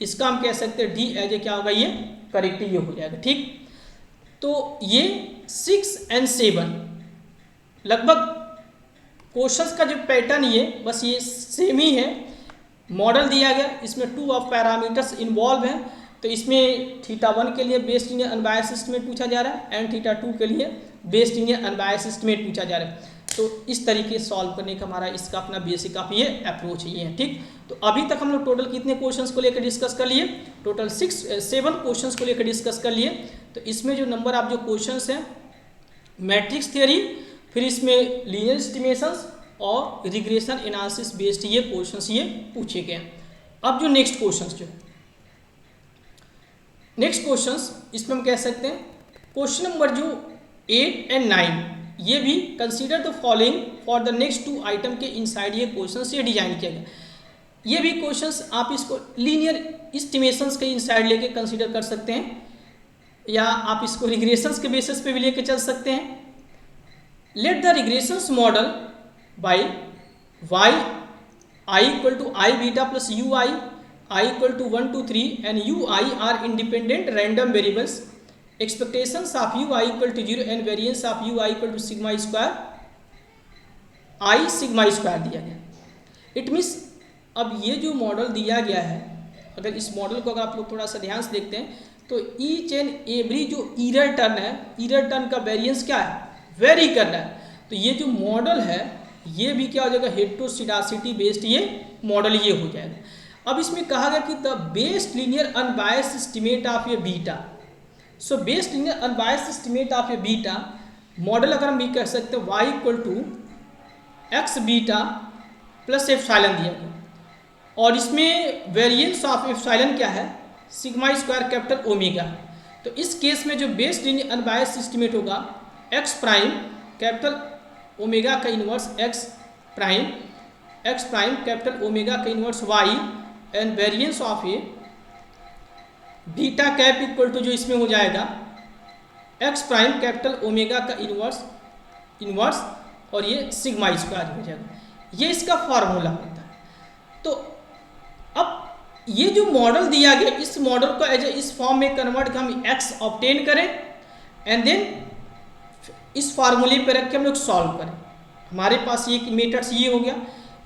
इसका हम कह सकते हैं डी एज ए क्या होगा, ये करेक्ट ये हो जाएगा। ठीक, तो ये 6 और 7 लगभग क्वेश्चंस का जो पैटर्न ये बस ये सेम ही है। मॉडल दिया गया, इसमें 2 ऑफ पैरामीटर्स इन्वॉल्व हैं। तो इसमें θ1 के लिए बेस्ड लीनियर अनबायस्ड एस्टिमेट पूछा जा रहा है, एंड θ2 के लिए बेस्ड लीनियर अनबायस्ड एस्टिमेट पूछा जा रहा है। तो इस तरीके से सॉल्व करने का हमारा इसका अपना बेसिक आप ये अप्रोच ये है। ठीक, तो अभी तक हम लोग टोटल कितने क्वेश्चंस को लेकर डिस्कस कर लिए, टोटल 7 क्वेश्चंस को लेकर डिस्कस कर लिए। तो इसमें जो नंबर आप जो क्वेश्चंस हैं, मैट्रिक्स थ्योरी, फिर इसमें लीनियर एस्टिमेशंस और रिग्रेशन एनालिसिस बेस्ड ये क्वेश्चंस ये पूछे गए। अब जो नेक्स्ट क्वेश्चंस इसमें हम कह सकते हैं क्वेश्चन नंबर जो 8 और 9, ये भी consider the following for the next 2 item के इनसाइड ये क्वेश्चंस ये डिजाइन किया गया। ये भी क्वेश्चंस आप इसको लीनियर एस्टिमेशंस के इनसाइड लेके कंसीडर कर सकते हैं, या आप इसको रिग्रेशंस के बेसिस पे भी लेके चल सकते हैं। Let the regressions model by y i equal to i beta plus ui i equal to 1 to 3 and ui are independent random variables, expectations of ui equal to 0 and variance of ui equal to sigma square i sigma square दिया गया। It means अब ये जो model दिया गया है, अगर इस मॉडल को अगर आप लोग थोड़ा सा ध्यान से देखते हैं तो ईच एंड एवरी जो ईरर टर्न है, ईरर टर्न का वेरिएंस क्या है, वेरी कर रहा है। तो ये जो मॉडल है ये भी क्या हो जाएगा, हेटेरोस्किडासिटी बेस्ड ये मॉडल ये हो जाएगा। अब इसमें कहा गया कि the based linear unbiased estimate of ये beta. So based linear unbiased estimate of ये बीटा मॉडल अगर हम भी कह सकते हैं y equal to x beta plus epsilon दिया गया और इसमें वेरिएंस ऑफ एप्सिलॉन क्या है, सिग्मा स्क्वायर कैपिटल ओमेगा। तो इस केस में जो बेस्ड लीनियर अनबायस्ड एस्टीमेट होगा एक्स प्राइम कैपिटल ओमेगा का inverse X prime capital omega का inverse Y and variance of a beta cap equal to जो इसमें हो जाएगा एक्स प्राइम कैपिटल ओमेगा का इन्वर्स और ये सिग्मा स्क्वायर हो जाएगा। ये इसका फॉर्मूला होता है। तो अब ये जो मॉडल दिया गया इस मॉडल को एज इस फॉर्म में कन्वर्ट कर हम एक्स ऑब्टेन करें एंड देन इस फार्मूले पे रख के हम लोग सॉल्व करें। हमारे पास ये मेथड्स ये हो गया।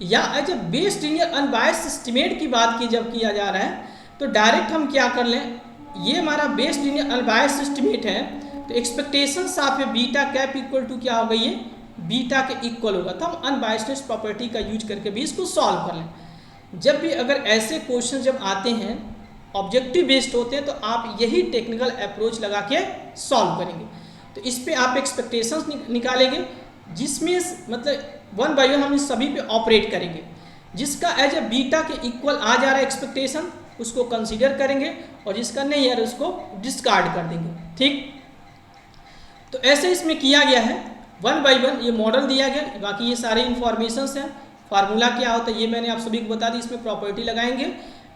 या as a best linear unbiased estimate की बात की जब किया जा रहा है तो डायरेक्ट हम क्या कर लें, ये हमारा बेस्ड लीनियर अनबायस्ड एस्टीमेट है तो expectations of a beta cap equal to क्या होगा, ये बीटा के इक्वल होगा। तो हम अनबायस्डनेस प्रॉपर्टी का यूज करके भी इसको सॉल्व कर लें। जब भी अगर ऐसे क्वेश्चन जब आते हैं ऑब्जेक्टिव बेस्ड होते हैं तो आप यही टेक्निकल अप्रोच लगा के सॉल्व करेंगे। तो इस पे आप एक्सपेक्टेशंस निकालेंगे जिसमें मतलब वन बाय वन हम इस सभी पे ऑपरेट करेंगे। जिसका एज ए बीटा के इक्वल आ जा रहा है एक्सपेक्टेशन उसको कंसीडर करेंगे और जिसका नहीं है उसको डिस्कार्ड कर देंगे। ठीक, तो ऐसे इसमें किया गया है वन बाय वन। ये मॉडल दिया गया, बाकी ये सारे इंफॉर्मेशंस हैं। फार्मूला क्या होता है ये मैंने आप सभी को बता दी। इसमें प्रॉपर्टी लगाएंगे,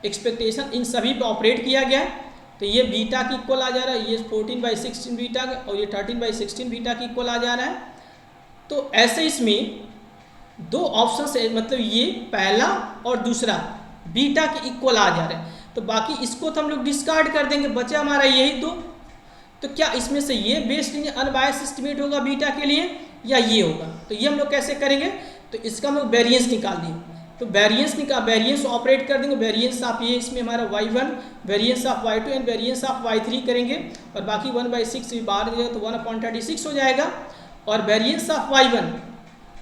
एक्सपेक्टेशन इन सभी पे ऑपरेट किया गया है। तो ये बीटा की इक्वल आ जा रहा है, ये 14/16 बीटा और ये 13/16 बीटा की इक्वल आ जा रहा है। तो ऐसे इसमें दो ऑप्शन है, मतलब ये पहला और दूसरा बीटा के इक्वल आ जा रहे हैं। तो बाकी इसको तो हम लोग डिस्कार्ड कर देंगे, बचा हमारा यही दो। तो क्या इसमें से ये बेस्ड लीनियर अनबायस्ड एस्टीमेट होगा बीटा के लिए या ये होगा? तो ये हम लोग कैसे करेंगे, तो इसका हम लोग वेरिएंस निकाल देंगे। तो वेरिएंस ऑपरेट कर देंगे। वेरिएंस ऑफ ये इसमें हमारा y1, variance of y2 and variance of y3 करेंगे और बाकी 1/6 बाहर दिया तो 1/36 हो जाएगा। और वेरिएंस ऑफ y1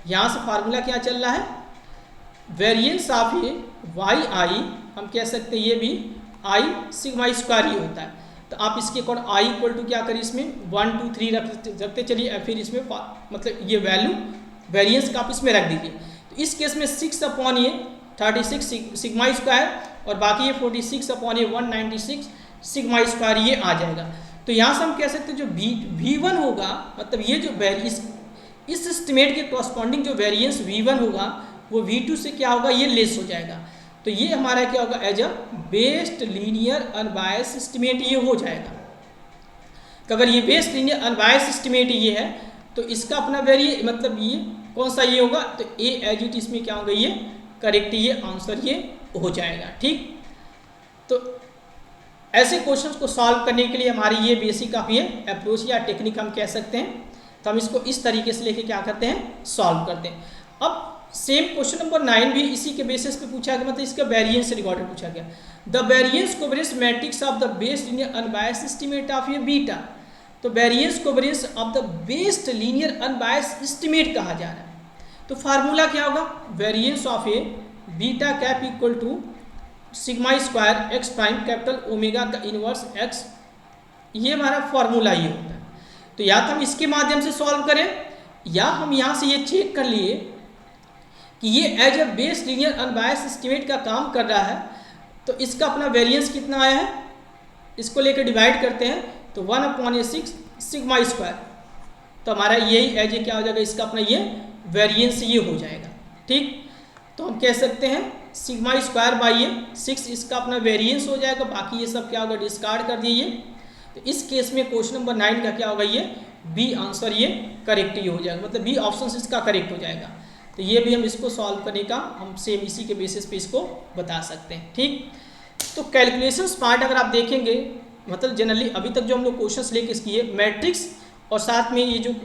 यहाँ से फार्मूला क्या चल रहा है, वेरिएंस ऑफ ये yi हम कह सकते हैं ये भी i सिग्मा स्क्वायर ही होता है। तो आप इसके अकॉर्ड i इक्वल टू क्या करिए, इसमें 1 2 3 रखते चलिए, फिर इसमें मतलब ये वैल्यू वेरिएंस का आप इसमें रख दीजिए। तो इस केस में 6/36 सिग्मा स्क्वायर और बाकी ये 46/196 सिग्मा स्क्वायर ये आ जाएगा। तो यहाँ से हम कह सकते हैं जो V1 होगा, मतलब ये जो इस एस्टीमेट के कॉरस्पॉन्डिंग जो वेरिएंस V1 होगा वो V2 से क्या होगा, ये लेस हो जाएगा। तो ये हमारा क्या होगा, as a best linear unbiased estimate ये हो जाएगा। तो अगर ये बेस्ड लीनियर अनबायस्ड एस्टीमेट ये है तो इसका अपना मतलब ये कौन सा ये होगा, तो ए एज इट इसमें क्या होगा, ये करेक्ट ये आंसर ये हो जाएगा। ठीक, तो ऐसे क्वेश्चंस को सॉल्व करने के लिए हमारी ये बेसिक ऑफ ये अप्रोच या टेक्निक हम कह सकते हैं। तो हम इसको इस तरीके से लेके क्या करते हैं, सॉल्व करते हैं। अब सेम क्वेश्चन नंबर 9 भी इसी के बेसिस पे पूछा गया, मतलब इसका वेरिएंस से रिगार्डेड पूछा गया। The variance covariance matrix of the based linear unbiased estimate of ये बीटा। तो variance covariance of the based linear unbiased estimate कहा जा रहा है। तो फार्मूला क्या होगा, variance of a beta cap equal to sigma square X prime capital omega का इनवर्स एक्स, ये हमारा फॉर्मूला ये होता है। तो या तो हम इसके माध्यम से सॉल्व करें या हम यहाँ से ये चेक कर लिए कि ये as a best linear unbiased estimate का काम कर रहा है। तो इसका अपना वेरिएंस कितना आया है, इसको लेकर डिवाइड करते हैं तो 1/6 सिग्मा स्क्वायर। तो हमारा यही एज ए क्या हो जाएगा, इसका अपना ये वेरिएंस ये हो जाएगा। ठीक, तो हम कह सकते हैं सिग्मा स्क्वायर बाई ये 6 इसका अपना वेरिएंस हो जाएगा। बाकी ये सब क्या होगा, डिस्कार्ड कर दिए। तो इस केस में क्वेश्चन नंबर 9 का क्या होगा, ये बी आंसर ये करेक्ट ही हो जाएगा, मतलब बी ऑप्शन इसका करेक्ट हो जाएगा। तो ये भी हम इसको सॉल्व करने का हम सेम इसी के बेसिस पे इसको बता सकते हैं। ठीक, तो कैलकुलेशंस पार्ट अगर आप देखेंगे, मतलब जनरली अभी तक जो हम लोग क्वेश्चंस लेके किए मैट्रिक्स और साथ में ये जो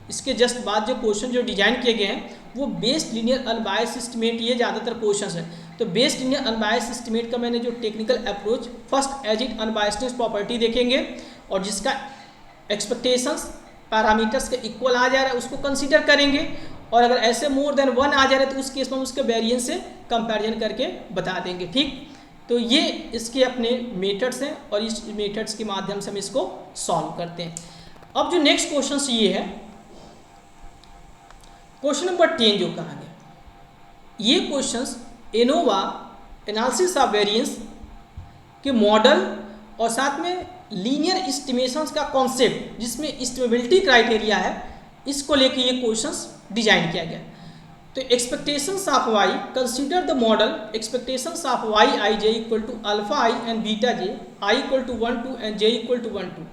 इसके जस्ट बाद जो क्वेश्चन जो डिजाइन किए गए हैं वो बेस्ड लीनियर अनबायस्ड एस्टीमेट ये ज़्यादातर क्वेश्चंस हैं। तो बेस्ड लीनियर अनबायस्ड एस्टीमेट का मैंने जो technical approach, first as it unbiasedness property देखेंगे और जिसका एक्सपेक्टेशंस पैरामीटर्स के इक्वल आ जा रहा है उसको कंसीडर करेंगे। और अगर ऐसे मोर देन 1 आ जा रहा है तो उस केस में हम उसके वेरिएंस से कंपैरिजन करके बता देंगे। ठीक, तो ये इसके अपने मेथड्स हैं और इस मेथड्स के माध्यम से हम इसको सॉल्व करते हैं। अब जो नेक्स्ट क्वेश्चन ये है क्वेश्चन नंबर 10 जो कहा गया, ये questions ANOVA analysis of variance के मॉडल और साथ में लीनियर एस्टिमेशंस का कॉन्सेप्ट जिसमें एस्टिमेबिलिटी क्राइटेरिया है, इसको लेके ये क्वेश्चंस डिजाइन किया गया। तो expectations of Y, consider the model expectations of Y I J equal to alpha I and beta J I equal to 1 2 and J equal to 1 2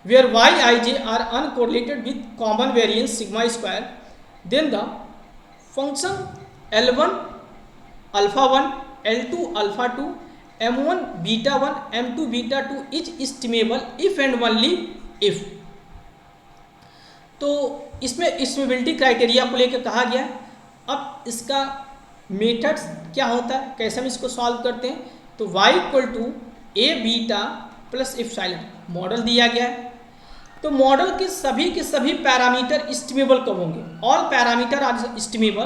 where y I j are uncorrelated with common variance sigma square, then the function L1 alpha 1 L2 alpha 2 M1 beta 1 M2 beta 2 is estimable if and only if। तो इसमें एस्टिमेबिलिटी criteria को लेकर कहा गया है। अब इसका methods क्या होता है, कैसे हम इसको सॉल्व करते हैं। तो y equal to A beta plus epsilon model दिया गया है। तो मॉडल के सभी पैरामीटर एस्टिमेबल कब होंगे, ऑल पैरामीटर आर एस्टिमेबल।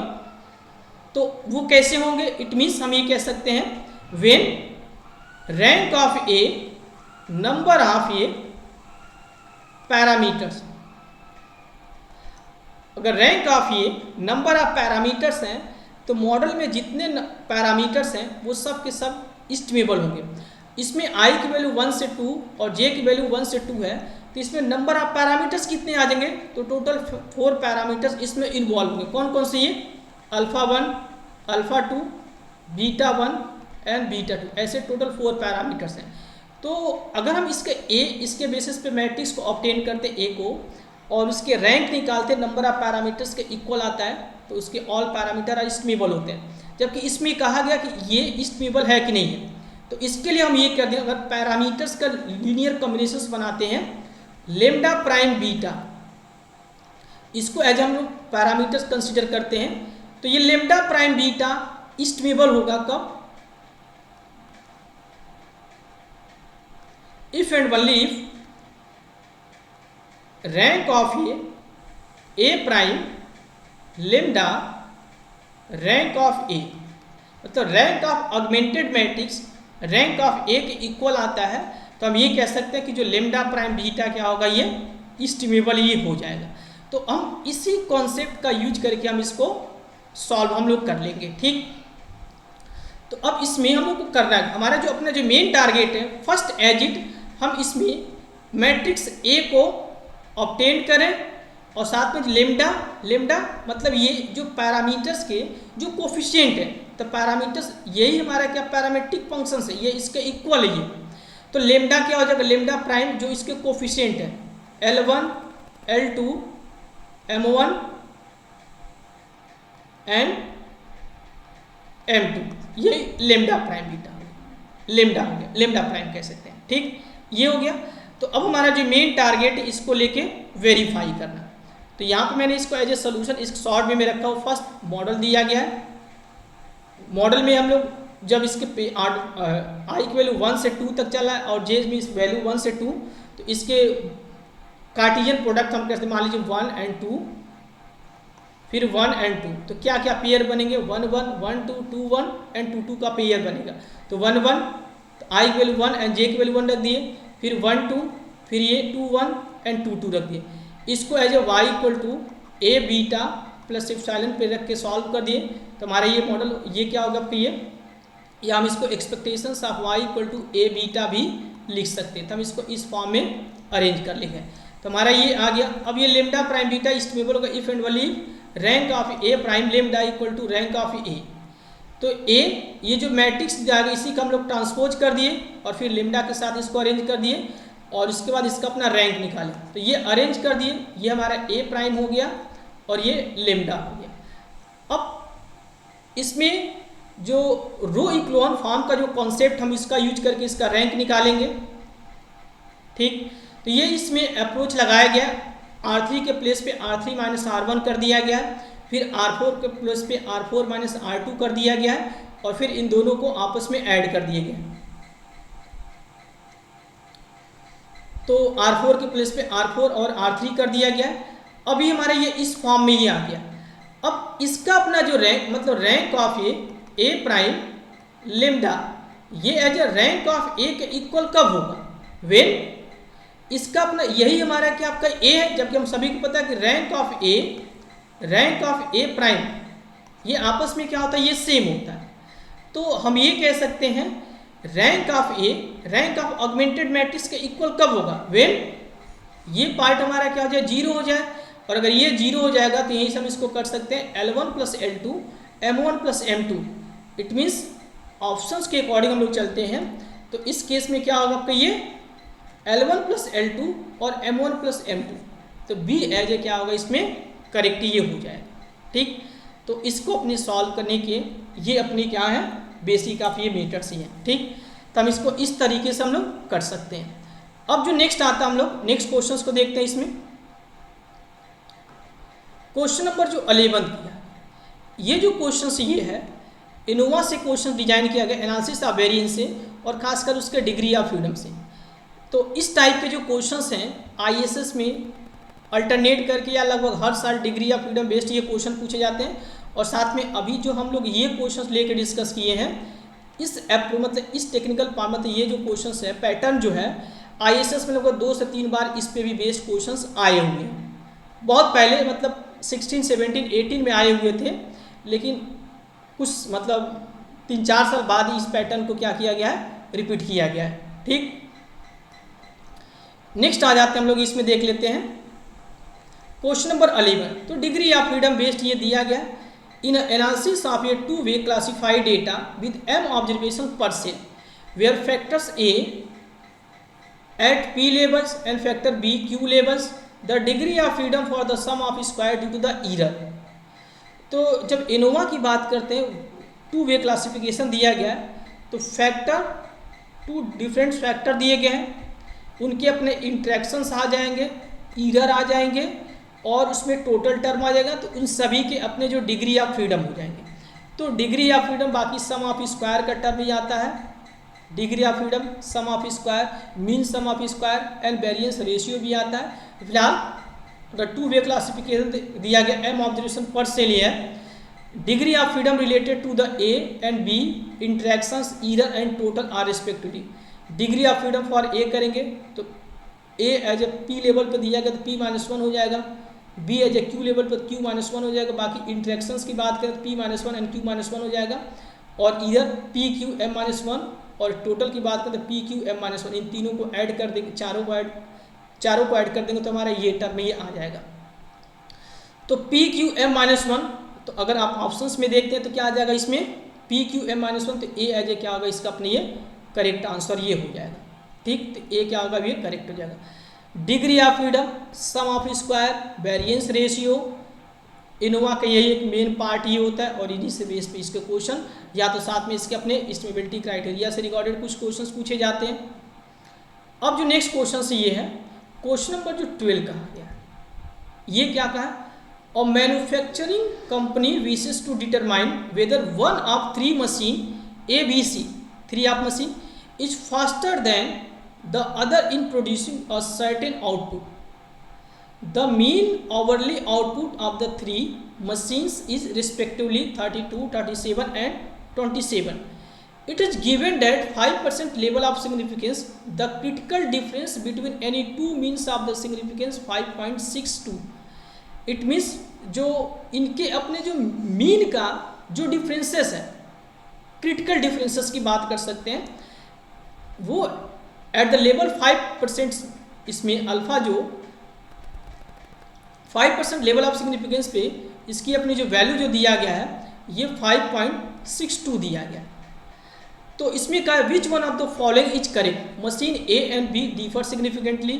तो वो कैसे होंगे, इट मीन्स हम ये कह सकते हैं when rank of A number of A parameters. अगर rank of A number of parameters हैं तो मॉडल में जितने पैरामीटर्स हैं वो सब के सब एस्टिमेबल होंगे। इसमें i की वैल्यू 1 से 2 और j की वैल्यू 1 से 2 है, तो इसमें नंबर ऑफ पैरामीटर्स कितने आ जाएंगे, तो टोटल 4 पैरामीटर्स इसमें इन्वॉल्व होंगे। कौन कौन से, ये alpha 1 alpha 2 beta 1 and beta 2, ऐसे टोटल 4 पैरामीटर्स हैं। तो अगर हम इसके बेसिस पे मैट्रिक्स को ऑब्टेन करते ए को और उसके रैंक निकालते नंबर ऑफ पैरामीटर्स के इक्वल आता है, तो उसके ऑल पैरामीटर एस्टिमेबल होते हैं। जबकि इसमें कहा गया कि ये एस्टिमेबल है कि नहीं है, तो इसके लिए हम ये कर दें, अगर पैरामीटर्स का लीनियर कॉम्बिनेशंस बनाते हैं लेमडा प्राइम बीटा, इसको एज हम लोग पैरामीटर्स कंसीडर करते हैं, तो ये लेमडा प्राइम बीटा एस्टिमेबल होगा कब, if and only if rank of A prime lambda rank of A, मतलब rank of augmented matrix rank of A के इक्वल आता है, तो हम ये कह सकते हैं कि जो लेमडा प्राइम बीटा क्या होगा, ये एस्टिमेबल ये हो जाएगा। तो हम इसी कॉन्सेप्ट का यूज करके हम इसको सॉल्व हम लोग कर लेंगे, ठीक। तो अब इसमें हम लोग को करना है, हमारा जो अपना जो मेन टारगेट है, फर्स्ट एज इट हम इसमें मैट्रिक्स ए को ऑब्टेन करें और साथ में लेमडा मतलब ये जो पैरामीटर्स के जो कोफिशिएंट है, तो पैरामीटर्स यही हमारा क्या पैरामेट्रिक फंक्शंस है, ये इसके इक्वल है ये। तो लेमडा क्या हो जाएगा, लेमडा प्राइम जो इसके कोफिशिएंट है L1 L2 M1 and M2, ये लेमडा प्राइम बीटा लेमडा हो गया, लेमडा प्राइम कह सकते हैं, ठीक, ये हो गया। तो अब हमारा जो मेन टारगेट है इसको लेके वेरीफाई करना। तो यहाँ पे मैंने इसको एज ए सोल्यूशन इस शॉर्ट में रखा हूँ। फर्स्ट मॉडल दिया गया है, मॉडल में हम लोग जब इसके आई की वैल्यू 1 से 2 तक चला है और जे में इस वैल्यू 1 से 2, तो इसके कार्टेशियन प्रोडक्ट हम कैसे मान लीजिए 1 एंड 2, फिर 1 एंड 2, तो क्या क्या पेयर बनेंगे 1 1 1 2 2 1 एंड 2 2 का पेयर बनेगा। तो 1 1 आई की वैल्यू 1 एंड जे की वैल्यू 1 रख दिए, फिर 1 2, फिर ये 2 1 एंड 2 2 रख दिए। इसको as a Y equal to A beta plus epsilon पे रख के सॉल्व कर दिए, तो हमारा ये मॉडल ये क्या होगा कि ये हम इसको expectations of Y equal to A beta भी लिख सकते हैं। तो हम इसको इस फॉर्म में अरेंज कर लेंगे, तो हमारा ये आ गया। अब ये लेमडा प्राइम बीटा एस्टिमेबल होगा if and only rank of A prime lambda equal to rank of A. तो ए ये जो मैट्रिक्स जाएगा इसी का हम लोग ट्रांसपोज कर दिए और फिर लेमडा के साथ इसको अरेंज कर दिए और इसके बाद इसका अपना रैंक निकालें। तो ये अरेंज कर दिए, ये हमारा ए प्राइम हो गया और ये लेमडा हो गया। अब इसमें जो रो इक्लोन फॉर्म का जो कॉन्सेप्ट हम इसका यूज करके इसका रैंक निकालेंगे, ठीक। तो ये इसमें अप्रोच लगाया गया, R3 के प्लेस पे R3 माइनस R1 कर दिया गया, फिर R4 के प्लेस पे R4 माइनस R2 कर दिया गया और फिर इन दोनों को आपस में ऐड कर दिए गए। तो R4 के प्लेस पे R4 और R3 कर दिया गया। अभी हमारा ये इस फॉर्म में ही आ गया। अब इसका अपना जो रैंक मतलब rank of A prime lambda, ये as A rank of A के इक्वल कब होगा, व्हेन इसका अपना यही हमारा क्या आपका ए है, जबकि हम सभी को पता है कि रैंक ऑफ ए प्राइम ये आपस में क्या होता है, ये सेम होता है। तो हम ये कह सकते हैं rank of A rank of augmented matrix के इक्वल कब होगा, व्हेन ये पार्ट हमारा क्या हो जाए, जीरो हो जाए। और अगर ये जीरो हो जाएगा तो यही से हम इसको कर सकते हैं L1 plus L2 M1 plus M2। It means options के अकॉर्डिंग हम लोग चलते हैं तो इस केस में क्या होगा आपका, ये L1 प्लस L2 और M1 प्लस M2, तो बी एज ए क्या होगा इसमें करेक्ट ये हो जाएगा। ठीक, तो इसको अपने सॉल्व करने के ये अपनी क्या है, बेसिक ऑफ ये मेथड्स ही हैं। ठीक, तो हम इसको इस तरीके से हम लोग कर सकते हैं। अब जो नेक्स्ट आता है, हम लोग नेक्स्ट क्वेश्चंस को देखते हैं। इसमें क्वेश्चन नंबर जो 11 किया, ये जो क्वेश्चन ये है इनोवा से क्वेश्चन डिजाइन किया गया एनालिसिस ऑफ वेरिएंस से और खासकर उसके डिग्री ऑफ फ्रीडम से। तो इस टाइप के जो क्वेश्चंस हैं IAS में अल्टरनेट करके या लगभग हर साल डिग्री ऑफ फ्रीडम बेस्ड ये क्वेश्चन पूछे जाते हैं। और साथ में अभी जो हम लोग ये क्वेश्चंस लेके डिस्कस किए हैं इस मतलब इस टेक्निकल मतलब ये जो क्वेश्चंस है पैटर्न जो है IAS में लगभग 2 से 3 बार इस पे भी बेस्ड क्वेश्चंस आए हुए हैं। बहुत पहले मतलब 16, 17, 18 में आए हुए थे, लेकिन कुछ मतलब 3-4 साल बाद ही इस पैटर्न को क्या किया गया है, रिपीट किया गया है। ठीक, नेक्स्ट आ जाते हैं हम लोग, इसमें देख लेते हैं क्वेश्चन नंबर 11। तो डिग्री ऑफ फ्रीडम बेस्ड ये दिया गया in analysis of a two way classified data with M observation पर cell where factors A at P levels and factor B Q levels the degree of freedom for the sum of square due to the error। तो जब Innova की बात करते हैं two way classification दिया गया है तो फैक्टर 2 डिफरेंट फैक्टर दिए गए हैं, उनके अपने इंट्रैक्शंस आ जाएंगे, ईरर आ जाएंगे और उसमें टोटल टर्म आ जाएगा। तो उन सभी के अपने जो डिग्री ऑफ फ्रीडम हो जाएंगे। तो डिग्री ऑफ फ्रीडम बाकी सम ऑफ स्क्वायर का टर्म ही आता है, degree of freedom sum of square, mean sum of square and variance ratio भी आता है। फिलहाल द 2-वे क्लासिफिकेशन दिया गया M ऑब्जर्वेशन पर सेल है, degree of freedom related to the A and B interactions error and total are respectively. Degree of freedom for A करेंगे तो A as a P level पर दिया गया तो P-1 हो जाएगा, B as a Q level पर Q-1 हो जाएगा। बाकी इंट्रैक्शंस की बात करें तो P-1 एंड Q-1 हो जाएगा और इधर PQ-M-1 और टोटल की बात करें तो PQ-M-1, इन तीनों को ऐड कर देंगे, चारों को ऐड कर देंगे तो हमारा ये टर्म ये आ जाएगा। तो PQ-M-1, तो अगर आप ऑप्शंस में देखते हैं तो क्या आ जाएगा इसमें PQ-M-1, तो A एज ए क्या होगा इसका अपने ये करेक्ट आंसर ये हो जाएगा। ठीक, तो A क्या होगा, ये करेक्ट हो जाएगा। Degree of freedom sum of square variance ratio ANOVA का यही एक मेन पार्ट ये होता है और इन्हीं से बेस पे इसके क्वेश्चन या तो साथ में इसके अपने एस्टिमेबिलिटी क्राइटेरिया से रिगार्डेड कुछ क्वेश्चंस पूछे जाते हैं। अब जो नेक्स्ट क्वेश्चन ये है क्वेश्चन नंबर जो 12 कहा गया, ये क्या कहा, a manufacturing company wishes to determine whether one of 3 machine ABC 3 of machine is faster than the other in producing a certain output. The mean hourly output of the 3 machines is respectively 32, 37 and 27. It is given that 5% level of significance, the critical difference between any two means of the significance 5.62. It means जो इनके अपने जो mean का जो differences है, critical differences की बात कर सकते हैं, वो एट द लेवल 5%, इसमें अल्फा जो 5% लेवल ऑफ सिग्निफिकेंस पे इसकी अपनी जो वैल्यू जो दिया गया है ये 5.62 दिया गया। तो इसमें कहा which one of the following is correct, machine A and B differ significantly,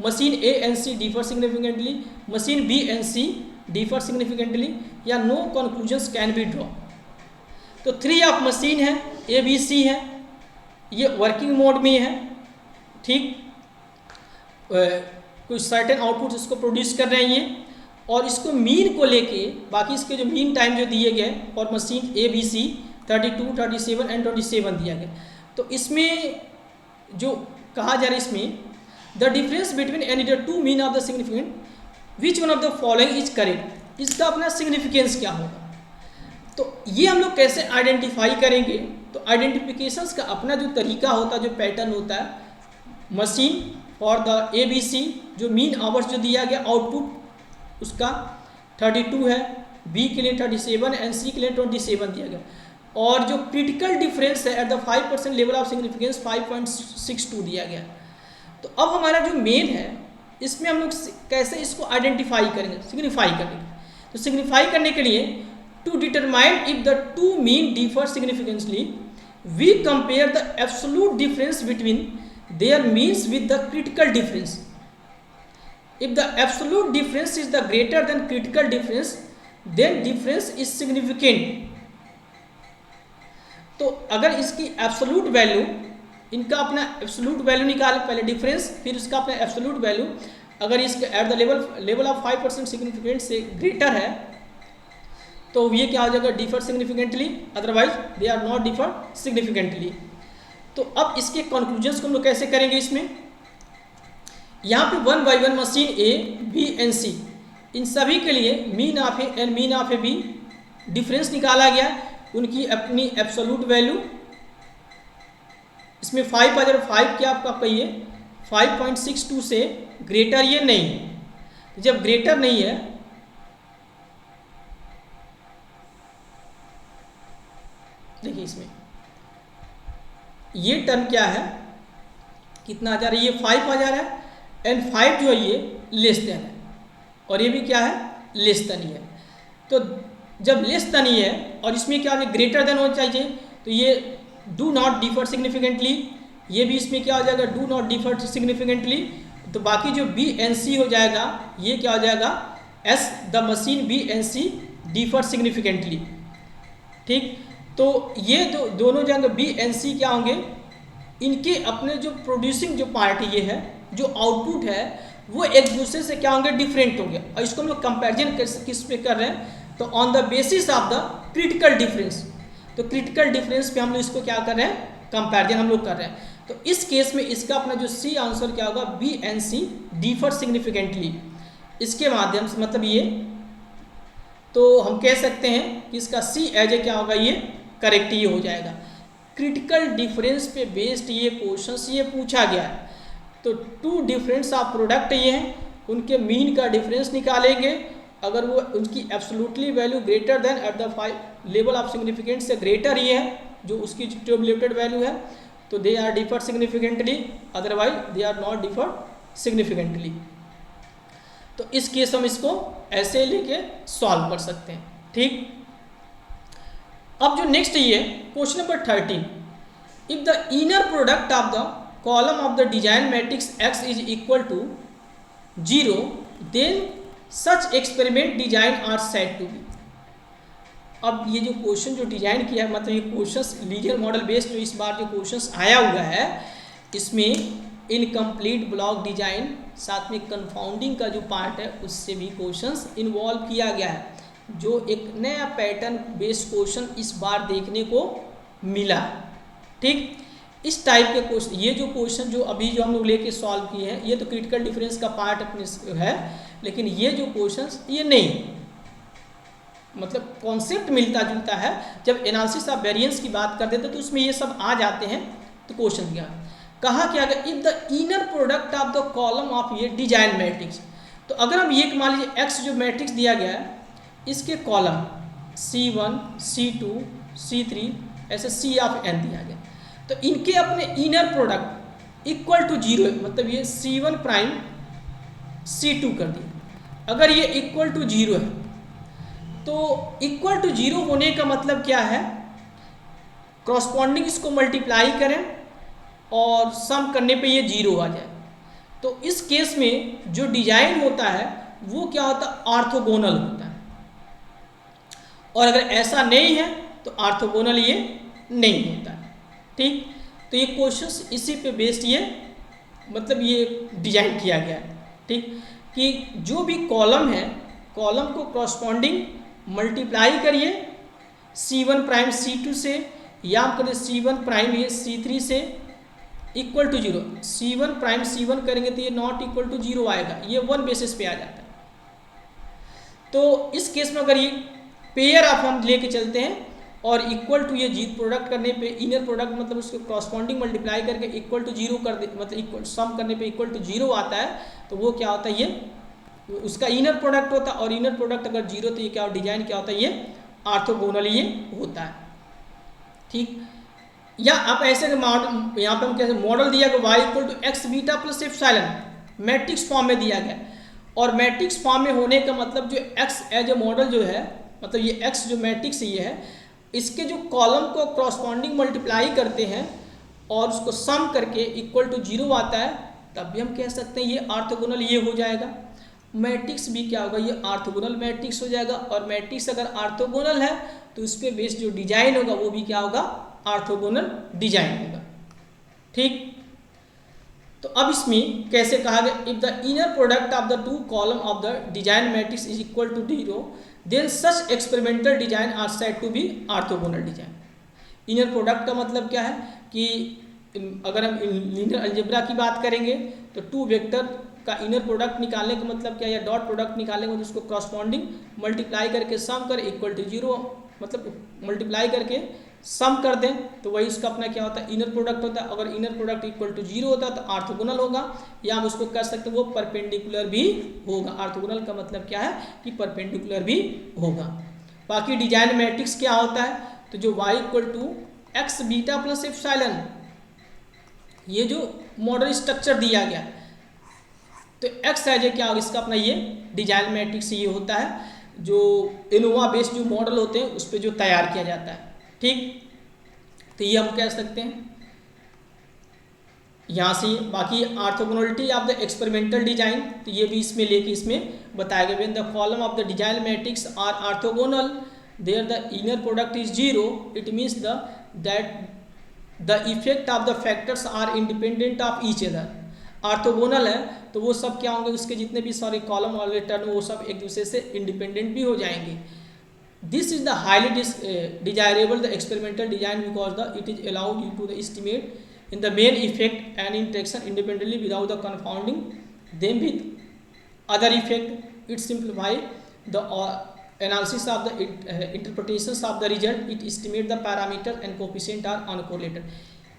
machine A and C differ significantly, machine B and C differ significantly, या no conclusions can be draw. तो 3 ऑफ मशीन है, A B C है, ये working mode में है। ठीक, कुछ certain output इसको प्रोड्यूस कर रहे हैं ये, और इसको मीन को लेके बाकी इसके जो मीन टाइम जो दिए गए और मशीन ABC 32, 37 एंड 27 दिया गया। तो इसमें जो कहा जा रहा है इसमें the difference between any the two mean of the significant which one of the following is correct, इसका अपना सिग्निफिकेंस क्या होगा। तो ये हम लोग कैसे आइडेंटिफाई करेंगे, तो आइडेंटिफिकेशंस का अपना जो तरीका होता है, जो पैटर्न होता है, मशीन फॉर द ABC जो मीन आवर्स जो दिया गया आउटपुट उसका 32 है, बी के लिए 37 एंड सी के लिए 27 दिया गया। और जो क्रिटिकल डिफरेंस है eight the 5% level of significance 5.62 दिया गया। तो अब हमारा जो मेन है इसमें हम लोग कैसे इसको आइडेंटिफाई करेंगे, सिग्निफाई करेंगे। तो सिग्निफाई करने के लिए to determine if the two mean differ significantly we compare the absolute difference between their means with the critical difference. If the absolute difference is the greater than critical difference then difference is significant. तो अगर इसकी absolute value, इनका अपना absolute value निकालें, पहले difference फिर इसका अपना एब्सोल्यूट वैल्यू, अगर इसके at the level of 5% significant से ग्रेटर है तो ये क्या हो जाएगा, differ significantly, otherwise they are not differ significantly. तो अब इसके कंक्लूजन्स को हम लोग कैसे करेंगे, इसमें यहाँ पे 1 by 1 machine A B and C, इन सभी के लिए mean of A and mean of A B difference निकाला गया, उनकी अपनी एब्सोल्यूट वैल्यू। इसमें 5 आ जाए, 5 क्या आपका ये 5.62 से ग्रेटर ये नहीं है। जब ग्रेटर नहीं है देखिए इसमें ये टर्म क्या है, कितना आ जा रहा है, ये 5 आ जा रहा है एंड 5 जो है ये लेस देन है और ये भी क्या है, लेस देन ही है। तो जब लेस देन ही है और इसमें क्या है, ग्रेटर देन होना चाहिए, तो ये डू नॉट डिफर सिग्निफिकेंटली, ये भी इसमें क्या हो जाएगा, डू नॉट डिफर सिग्निफिकेंटली। तो बाकी जो बी एंड सी हो जाएगा ये क्या हो जाएगा, as the machine B and C differ significantly. ठीक, तो ये दोनों जगह बी एंड सी क्या होंगे, इनके अपने जो प्रोड्यूसिंग जो पार्ट ये है, जो आउटपुट है वो एक दूसरे से क्या होंगे, डिफरेंट होंगे। और इसको हम लोग कंपेरिजन किस पे कर रहे हैं, तो on the basis of the critical difference. तो क्रिटिकल डिफरेंस पे हम लोग इसको क्या कर रहे हैं, कंपेरिजन हम लोग कर रहे हैं। तो इस केस में इसका अपना जो सी आंसर क्या होगा, B and C differ significantly. इसके माध्यम से मतलब ये, तो हम कह सकते हैं कि इसका सी एज ए क्या होगा, ये करेक्ट ये हो जाएगा। क्रिटिकल डिफरेंस पे बेस्ड ये क्वेश्चंस ये पूछा गया है। तो टू डिफरेंस ऑफ प्रोडक्ट ये हैं, उनके मीन का डिफरेंस निकालेंगे, अगर वो उनकी absolutely value greater than at the 5 level of significance से ग्रेटर ये है जो उसकी टेबुलेटेड वैल्यू है, तो they are differ significantly, otherwise they are not differ significantly. तो इस केस हम इसको ऐसे लेके सॉल्व कर सकते हैं। ठीक, अब जो नेक्स्ट ये question number 13, if the inner product of the column of the design matrix x is equal to 0 then such experiment design are said to be. अब ये जो क्वेश्चन जो डिजाइन किया है, मतलब ये क्वेश्चंस लीनियर मॉडल बेस्ड जो इस बार जो क्वेश्चंस आया हुआ है, इसमें इनकम्प्लीट ब्लॉक डिजाइन साथ में कंफाउंडिंग का जो पार्ट है उससे भी क्वेश्चंस इन्वॉल्व किया गया है, जो एक नया पैटर्न बेस्ड क्वेश्चन इस बार देखने को मिला। ठीक, इस टाइप के क्वेश्चन, ये जो क्वेश्चन जो अभी जो हम लोग लेके सॉल्व किए हैं, ये तो क्रिटिकल डिफरेंस का पार्ट अपने है, लेकिन ये जो क्वेश्चंस ये नहीं, मतलब कॉन्सेप्ट मिलता जुलता है। जब एनालिसिस ऑफ वेरिएंस की बात करते थे तो उसमें ये सब आ जाते हैं। तो क्वेश्चन क्या कहा क्या गया, if the inner product of the column of ये डिजाइन मैट्रिक्स। तो अगर हम ये मान लीजिए एक्स जो मैट्रिक्स दिया गया है, इसके कॉलम C1 C2 C3 ऐसे C ऑफ n दिया गया, तो इनके अपने इनर प्रोडक्ट इक्वल टू 0 है, मतलब ये C1 प्राइम C2 कर दिया। अगर ये इक्वल टू 0 है तो इक्वल टू 0 होने का मतलब क्या है, क्रॉसपॉन्डिंग इसको मल्टीप्लाई करें और सम करने पे ये 0 आ जाए। तो इस केस में जो डिजाइन होता है वो क्या होता है, ऑर्थोगोनल होता है। और अगर ऐसा नहीं है तो ऑर्थोगोनल ये नहीं होता है। ठीक, तो ये क्वेश्चंस इसी पे बेस्ड ये मतलब ये डिजाइन किया गया है। ठीक, कि जो भी कॉलम है, कॉलम को क्रॉसपॉन्डिंग मल्टीप्लाई करिए C1 प्राइम C2 से, या हम करें C1 प्राइम ये C3 से equal to 0। C1 prime C1 करेंगे तो ये नॉट इक्वल टू 0 आएगा, ये 1 बेसिस पे आ जाता है। तो इस केस में अगर ये पेयर ऑफ हम लेके चलते हैं और इक्वल टू ये जीत प्रोडक्ट करने पे, इनर प्रोडक्ट मतलब उसको क्रॉसपॉन्डिंग मल्टीप्लाई करके इक्वल टू 0 कर दे, मतलब इक्वल सम करने पे इक्वल टू 0 आता है, तो वो क्या होता है, ये उसका इनर प्रोडक्ट होता है, और इनर प्रोडक्ट अगर जीरो तो ये क्या डिजाइन क्या होता है, ये ऑर्थोगोनल ये होता है। ठीक, या आप ऐसे मॉडल यहाँ पे हम कैसे मॉडल दिया गया y equal to x beta plus epsilon matrix form में दिया गया, और मैट्रिक्स फॉर्म में होने का मतलब जो x एज ए मॉडल जो है, मतलब ये x जो मैट्रिक्स ये है, इसके जो कॉलम को क्रॉसपॉन्डिंग मल्टीप्लाई करते हैं और उसको सम करके इक्वल टू जीरो आता है, तब भी हम कह सकते हैं ये ऑर्थोगोनल ये हो जाएगा। मैट्रिक्स भी क्या होगा, ये ऑर्थोगोनल मैट्रिक्स हो जाएगा, और मैट्रिक्स अगर ऑर्थोगोनल है तो उस पर बेस्ड जो डिजाइन होगा वो भी क्या होगा, ऑर्थोगोनल डिजाइन होगा। ठीक, तो अब इसमें कैसे कहा गया, if the inner product of the two column of the design matrix is equal to zero then such experimental design are said to be orthogonal design. Inner product का मतलब क्या है कि अगर हम लीनियर अलजेब्रा की बात करेंगे तो टू वेक्टर का इनर प्रोडक्ट निकालने का मतलब क्या है, या डॉट प्रोडक्ट निकालने का मतलब उसको क्रॉसपॉन्डिंग मल्टीप्लाई करके सम कर इक्वल टू जीरो, मतलब मल्टीप्लाई करके सम कर दें तो वही उसका अपना क्या होता है, इनर प्रोडक्ट होता है। अगर inner product equal to zero होता है तो ऑर्थोगोनल होगा, या हम उसको कह सकते हैं वो परपेंडिकुलर भी होगा। ऑर्थोगोनल का मतलब क्या है कि परपेंडिकुलर भी होगा। बाकी डिजाइन मैट्रिक्स क्या होता है, तो जो y equal to x beta plus epsilon, ये जो मॉडल स्ट्रक्चर दिया गया तो एक्स एज ए क्या होगा, इसका अपना ये डिजाइन मैट्रिक्स ये होता है जो एनोवा बेस्ड जो मॉडल होते हैं उस पर जो तैयार किया जाता है। ठीक, तो ये हम कह सकते हैं यहाँ से। बाकी orthogonality of the experimental design, तो ये भी इसमें लेके इसमें बताया गया, when the column of the design matrix are orthogonal there the inner product is zero, it means that the effect of the factors are independent of each other. Orthogonal है तो वो सब क्या होंगे, उसके जितने भी सारे कॉलम और रिटर्न वो सब एक दूसरे से इंडिपेंडेंट भी हो जाएंगे। This is the highly desirable the experimental design because the it is allowed you to the estimate in the main effect and interaction independently without the confounding them with other effect. It simplify the analysis of the interpretations of the result, it estimate the parameter and coefficient are uncorrelated।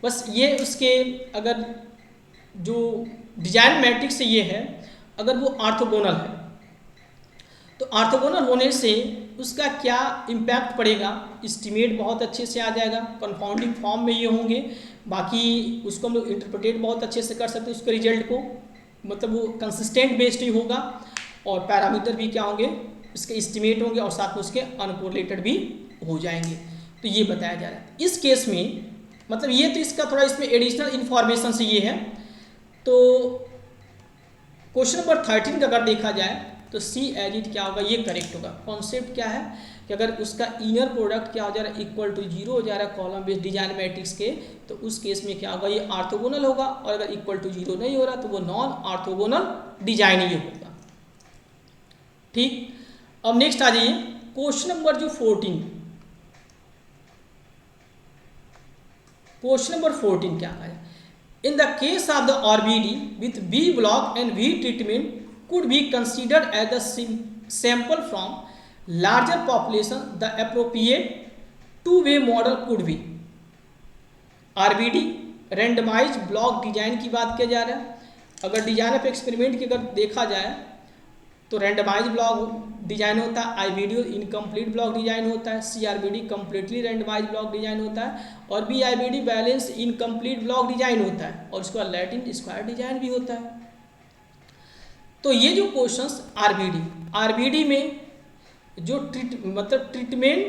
बस ये उसके अगर जो design matrix ये है अगर वो orthogonal है तो ऑर्थोगोनल होने से उसका क्या इम्पैक्ट पड़ेगा, एस्टिमेट बहुत अच्छे से आ जाएगा, कंपाउंडिंग फॉर्म में ये होंगे, बाकी उसको हम लोग इंटरप्रेटेट बहुत अच्छे से कर सकते हैं उसके रिजल्ट को, मतलब वो कंसिस्टेंट बेस्ड ही होगा, और पैरामीटर भी क्या होंगे इसके एस्टिमेट होंगे, और साथ में उसके अनकोरिलेटेड भी हो जाएंगे। तो ये बताया जा रहा है इस केस में, मतलब ये तो इसका थोड़ा इसमें एडिशनल इन्फॉर्मेशन से ये है। तो क्वेश्चन नंबर 13 का अगर देखा जाए तो सी एज इट क्या होगा, ये करेक्ट होगा। कॉन्सेप्ट क्या है कि अगर उसका इनर प्रोडक्ट क्या हो जा रहा है इक्वल टू जीरो हो जा रहा है कॉलम बेस्ड डिजाइन मैट्रिक्स के, तो उस केस में क्या होगा, ये ऑर्थोगोनल होगा, और अगर इक्वल टू जीरो नहीं हो रहा तो वो नॉन ऑर्थोगोनल डिजाइन ही होगा। ठीक, अब नेक्स्ट आ जाइए क्वेश्चन नंबर जो 14। क्वेश्चन नंबर 14 क्या है, in the case of the RBD with b block and v treatment could be considered as a sample from larger population, the appropriate two-way model could be। RBD randomized block design की बात किया जा रहा है। अगर design of experiment की अगर देखा जाए तो रैंडमाइज ब्लॉक डिजाइन होता है, IBD इनकम्प्लीट ब्लॉक डिजाइन होता है, CRBD completely randomise block design होता है, और BIBD balance incomplete block design होता है, और उसके बाद लैटिन स्क्वायर डिजाइन भी होता है। तो ये जो क्वेश्चंस आरबीडी में जो मतलब ट्रीटमेंट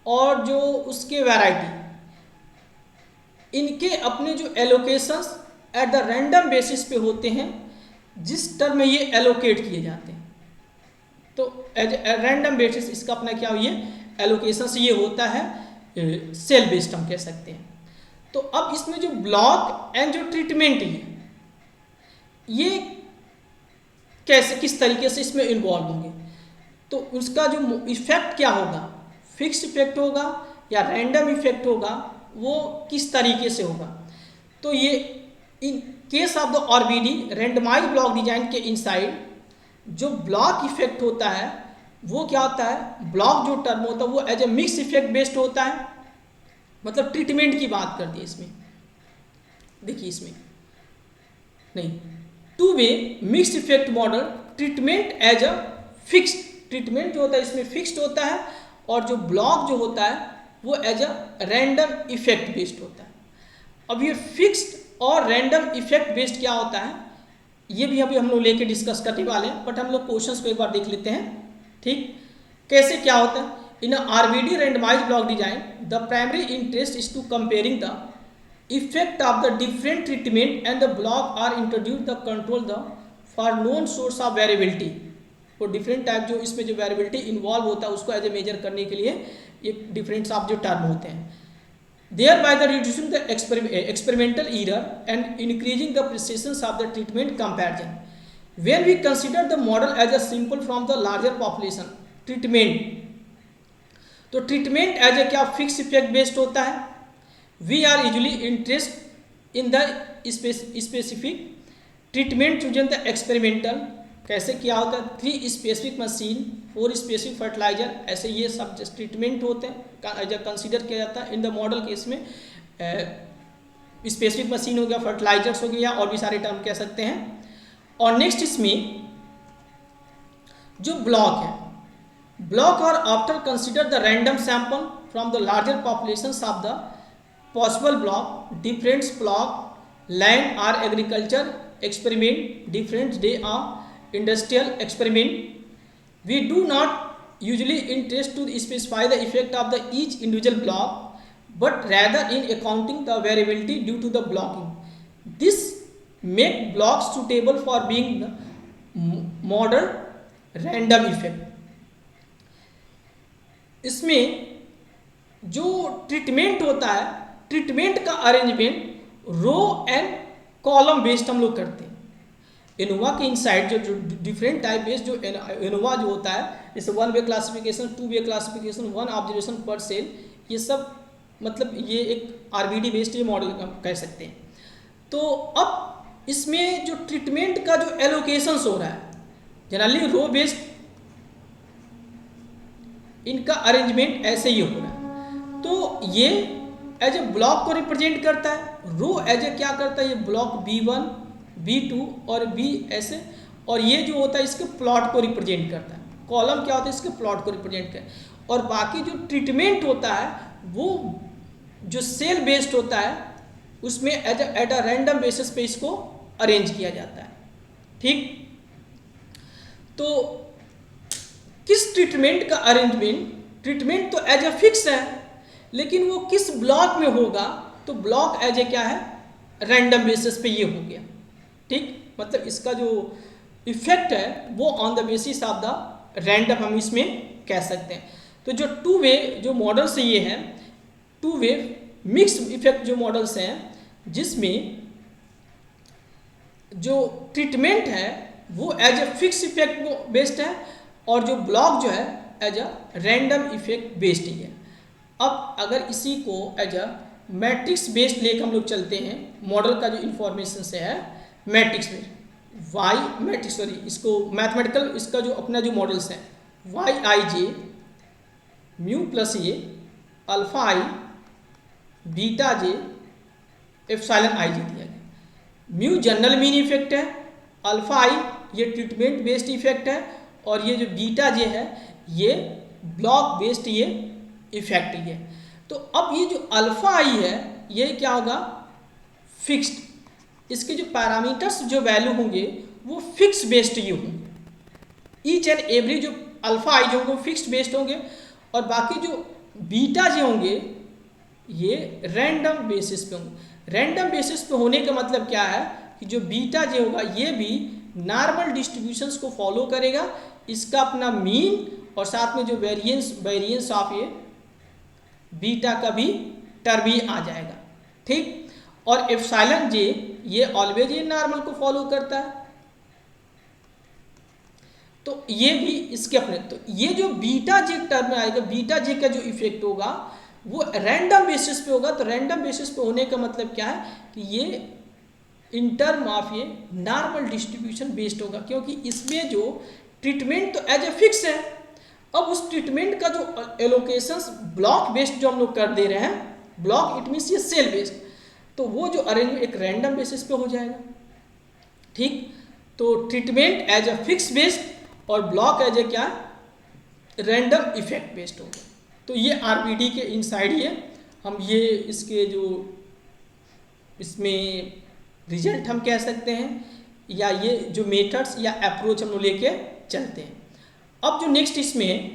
और जो उसके वैरायटी, इनके अपने जो allocations at the random basis पे होते हैं, जिस टर्म में ये एलोकेट किए जाते हैं, तो एज रैंडम बेसिस इसका अपना क्या ये एलोकेशंस ये होता है, सेल बेस्ड हम कह सकते हैं। तो अब इसमें जो ब्लॉक एंड जो ट्रीटमेंट है ये कैसे किस तरीके से इसमें इन्वॉल्व होंगे, तो उसका जो इफेक्ट क्या होगा, फिक्स्ड इफेक्ट होगा या रैंडम इफेक्ट होगा, वो किस तरीके से होगा। तो ये in case of the RBD randomise block design के इनसाइड जो ब्लॉक इफेक्ट होता है वो क्या होता है, ब्लॉक जो टर्म होता है वो as a mix effect based होता है, मतलब ट्रीटमेंट की बात कर दी इसमें। देखिए इसमें नहीं, two way mixed effect model treatment as a fixed, treatment जो होता है इसमें फिक्स्ड होता है और जो ब्लॉक जो होता है वो as a random effect based होता है। अब ये फिक्स्ड और रैंडम इफेक्ट बेस्ड क्या होता है ये भी अभी हम लोग लेके डिस्कस करने वाले हैं, बट हम लोग क्वेश्चंस को एक बार देख लेते हैं। ठीक, कैसे क्या होता है in RBD randomized block design the primary interest is to comparing the effect of the different treatment and the block are introduce the control the for known source of variability. वो डिफरेंट टाइप जो इसमें जो variability involve होता है उसको as a major करने के लिए एक डिफरेंट ऑफ जो टर्म होते हैं। Thereby the reducing the experimental error and increasing the precision of the treatment comparison. When we consider the model as a simple from the larger population treatment, तो treatment as a क्या fixed effect based होता है। We are usually interested in the specific treatment chosen the experimental, कैसे क्या होता है 3 specific machine 4 specific fertiliser, ऐसे ये सब ट्रीटमेंट होते हैं एज कंसिडर किया जाता है। इन द मॉडल केस में स्पेसिफिक मशीन हो गया, फर्टिलाइजर्स हो गया और भी सारे टर्म कह सकते हैं। और नेक्स्ट इसमें जो ब्लॉक है, ब्लॉक और after consider the random sample from the larger population of the possible block different block land or agriculture experiment different day of industrial experiment. We do not usually interest to specify the effect of the each individual block, but rather in accounting the variability due to the blocking. This make blocks suitable for being the model random effect. इसमें जो treatment होता है, treatment का arrangement row and column based हम लोग करते हैं। ANOVA के इनसाइड जो डिफरेंट टाइप बेस्ड जो एनोवा जो होता है जैसे 1 way classification, 2 way classification, 1 observation पर सेल, ये सब मतलब ये एक आरबीडी बेस्ड ये मॉडल कह सकते हैं। तो अब इसमें जो ट्रीटमेंट का जो एलोकेशंस हो रहा है जनरली रो बेस्ड इनका अरेंजमेंट ऐसे ही हो रहा है। तो ये एज ए ब्लॉक को रिप्रेजेंट करता है, रो एज ए क्या करता है ये ब्लॉक B1, B2 और B ऐसे, और ये जो होता है इसके प्लॉट को रिप्रेजेंट करता है। कॉलम क्या होता है इसके प्लॉट को रिप्रेजेंट करता है। और बाकी जो ट्रीटमेंट होता है वो जो सेल बेस्ड होता है उसमें एट अ रैंडम बेसिस पे इसको अरेंज किया जाता है। ठीक, तो किस ट्रीटमेंट का अरेंजमेंट, ट्रीटमेंट तो एज ए फिक्स है लेकिन वो किस ब्लॉक में होगा तो ब्लॉक एज ए क्या है रैंडम बेसिस पे ये हो गया। ठीक, मतलब इसका जो इफेक्ट है वो on the basis of the random हम इसमें कह सकते हैं। तो जो 2 वे जो मॉडल्स ये हैं 2 वे मिक्स्ड इफेक्ट जो मॉडल्स हैं जिसमें जो ट्रीटमेंट है वो as a fix effect based है और जो ब्लॉक जो है as a random effect based ही है। अब अगर इसी को एज अ मैट्रिक्स बेस्ड लेकर हम लोग चलते हैं, मॉडल का जो इंफॉर्मेशन से है मैट्रिक्स में वाई मैट्रिक्स सॉरी इसको मैथमेटिकल इसका जो अपना जो मॉडल्स हैं Y I J mu plus A alpha I beta J epsilon i जे दिया गया। म्यू जनरल मीन इफेक्ट है, अल्फा आई ये ट्रीटमेंट बेस्ड इफेक्ट है और ये जो बीटा जे है ये ब्लॉक बेस्ड ये इफेक्ट ही है। तो अब ये जो अल्फा आई है ये क्या होगा फिक्स्ड, इसके जो पैरामीटर्स जो वैल्यू होंगे वो फिक्स बेस्ड ही होंगे। ईच एंड एवरी जो अल्फा आई जो होंगे वो फिक्स्ड बेस्ड होंगे और बाकी जो बीटा जो होंगे ये रैंडम बेसिस पे होंगे। रैंडम बेसिस पे होने का मतलब क्या है कि जो बीटा जो होगा ये भी नॉर्मल डिस्ट्रीब्यूशंस को फॉलो करेगा, इसका अपना मीन और साथ में जो वेरिएंस ऑफ ये बीटा का भी टर्म ही आ जाएगा। ठीक, और एप्सिलॉन जे ये ऑलवेज ये नॉर्मल को फॉलो करता है तो ये भी इसके अपने। तो ये जो बीटा जे टर्म में आएगा, बीटा जे का जो इफेक्ट होगा वो रैंडम बेसिस पे होगा। तो रैंडम बेसिस पे होने का मतलब क्या है कि ये इन टर्म ऑफ ये नॉर्मल डिस्ट्रीब्यूशन बेस्ड होगा, क्योंकि इसमें जो ट्रीटमेंट तो एज ए फिक्स है। अब उस ट्रीटमेंट का जो एलोकेशंस ब्लॉक बेस्ड जो हम लोग कर दे रहे हैं, ब्लॉक इट मीन्स ये सेल बेस्ड, तो वो जो अरेंजमेंट एक रैंडम बेसिस पे हो जाएगा। ठीक, तो treatment as a fix based और ब्लॉक एज ए क्या, रैंडम इफेक्ट बेस्ड होगा। तो ये आरपीडी के इनसाइड ये हम ये इसके जो इसमें रिजल्ट हम कह सकते हैं, या ये जो मेथड्स या अप्रोच हम लोग लेके चलते हैं। अब जो नेक्स्ट इसमें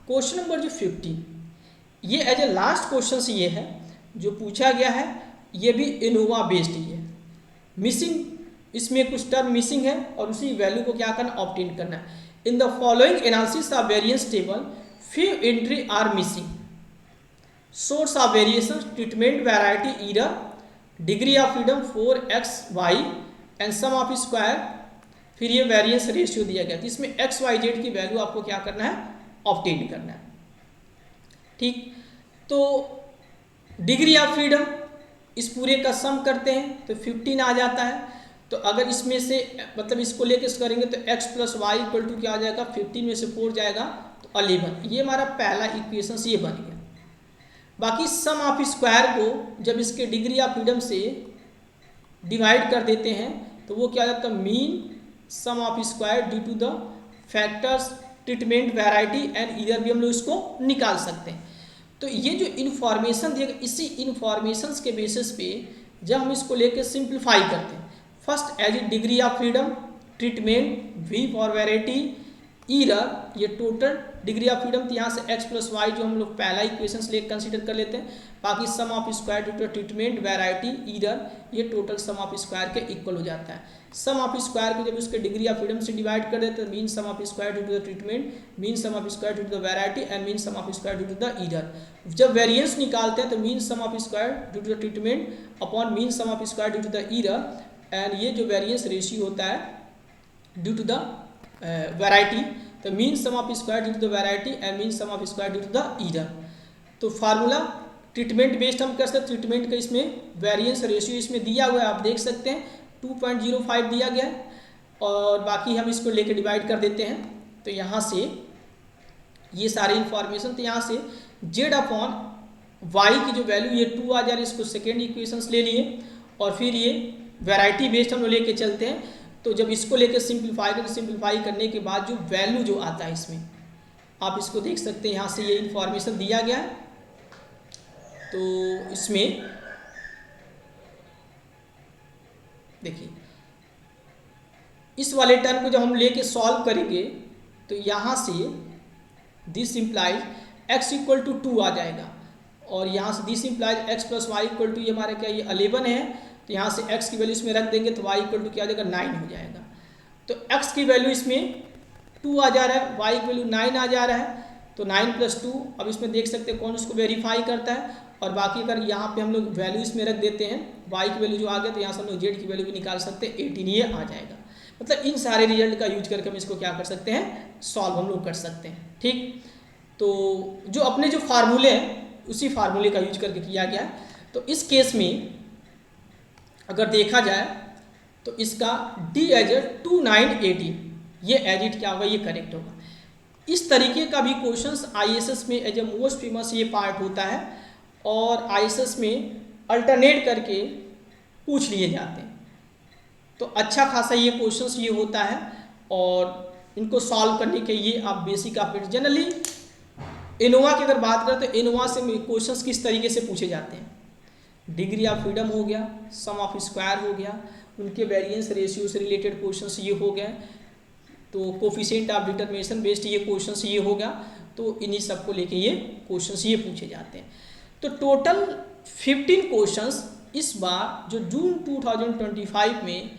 क्वेश्चन नंबर जो 15, ये एज ए लास्ट क्वेश्चन ये है जो पूछा गया है, ये भी इनोवा बेस्ड ही है। मिसिंग, इसमें कुछ टर्म मिसिंग है और उसी वैल्यू को क्या करना, ऑब्टेन करना है। In the following analysis of variance table few entry are missing, source of variation, treatment variety error, degree of freedom 4xy and sum of square, फिर ये वेरिएंस रेशियो दिया गया। तो इसमें XYZ की वैल्यू आपको क्या करना है, ऑब्टेन करना है। ठीक, तो डिग्री ऑफ फ्रीडम इस पूरे का सम करते हैं तो 15 आ जाता है। तो अगर इसमें से मतलब इसको लेके करेंगे तो x + y = क्या आ जाएगा, 15 में से 4 जाएगा तो 11। ये हमारा पहला इक्वेशन ये बन गया। बाकी सम ऑफ स्क्वायर को जब इसके डिग्री ऑफ फ्रीडम से डिवाइड कर देते हैं तो वो क्या आ जाता है, mean sum of square due to the factors treatment variety and year भी हम लोग इसको निकाल सकते हैं। तो ये जो इन्फॉर्मेशन दिया गया, इसी इन्फॉर्मेशन के बेसिस पे जब हम इसको लेके सिंप्लीफाई करते हैं, first as a degree of freedom, treatment, v for variety, error, ये टोटल डिग्री ऑफ फ्रीडम। तो यहाँ से x + y जो हम लोग पहला इक्वेशन लेकर कंसीडर कर लेते हैं। बाकी sum of square due to treatment variety error, ये टोटल सम ऑफ स्क्वायर के इक्वल हो जाता है। सम ऑफ स्क्वायर को जब उसके डिग्री ऑफ फ्रीडम से डिवाइड कर देते हैं, mean sum of square due to the treatment, mean sum of square due to the variety and mean sum of square due to the error. जब variance निकालते हैं तो mean sum of square due to the treatment upon mean sum of square due to the error, and ये जो variance ratio होता है due to the variety, तो mean sum of square due to the variety and mean sum of square due to the error. तो formula treatment based हम कर सकते हैं। ट्रीटमेंट का इसमें वेरिएंस रेशियो इसमें दिया हुआ है, आप देख सकते हैं 2.05 दिया गया है, और बाकी हम इसको लेकर डिवाइड कर देते हैं। तो यहाँ से ये सारी इन्फॉर्मेशन, तो यहाँ से z/y की जो वैल्यू ये 2 आ जा रही है, इसको सेकेंड इक्वेशंस ले लिए, और फिर ये वैरायटी बेस्ड हम लोग लेके चलते हैं। तो जब इसको लेकर सिंप्लीफाई करने के बाद जो वैल्यू जो आता है इसमें, आप इसको देख सकते हैं, यहाँ से ये इन्फॉर्मेशन दिया गया है। तो इसमें देखिए, इस वाले टर्म को जब हम लेके सॉल्व करेंगे तो यहाँ से दिस इम्प्लाइज x = 2 आ जाएगा, और यहाँ से दिस इम्प्लाइज x + y = ये हमारा क्या, ये 11 है। तो यहाँ से x की वैल्यू इसमें रख देंगे तो y = क्या आ जाएगा, 9 हो जाएगा। तो x की वैल्यू इसमें 2 आ जा रहा है, y की वैल्यू 9 आ जा रहा है। तो 9 + 2, अब इसमें देख सकते हैं कौन उसको वेरीफाई करता है। और बाकी अगर यहाँ पे हम लोग वैल्यू इसमें रख देते हैं, y की वैल्यू जो आ गया, तो यहाँ से हम लोग z की वैल्यू भी निकाल सकते हैं, 18 ये आ जाएगा। मतलब इन सारे रिजल्ट का यूज करके हम इसको क्या कर सकते हैं, सॉल्व हम लोग कर सकते हैं। ठीक, तो जो अपने जो फार्मूले हैं उसी फार्मूले का यूज करके किया गया है। तो इस केस में अगर देखा जाए तो इसका D एज 2918, ये एज इट क्या होगा, ये करेक्ट होगा। इस तरीके का भी क्वेश्चंस IASS में एज ए मोस्ट फेमस ये पार्ट होता है, और IASS में अल्टरनेट करके पूछ लिए जाते हैं। तो अच्छा खासा ये क्वेश्चंस ये होता है, और इनको सॉल्व करने के ये आप बेसिक आप जनरली इनोवा की अगर बात करें तो इनोवा से क्वेश्चंस किस तरीके से पूछे जाते हैं, डिग्री ऑफ फ्रीडम हो गया, सम ऑफ स्क्वायर हो गया, उनके वेरिएंस रेशियो से रिलेटेड क्वेश्चंस ये हो गए, तो कोफिशिएंट ऑफ डिटरमिनेशन बेस्ड ये क्वेश्चंस ये हो गया। तो इन्हीं सबको लेके ये क्वेश्चंस ये पूछे जाते हैं। तो टोटल 15 क्वेश्चंस इस बार जो जून 2025 में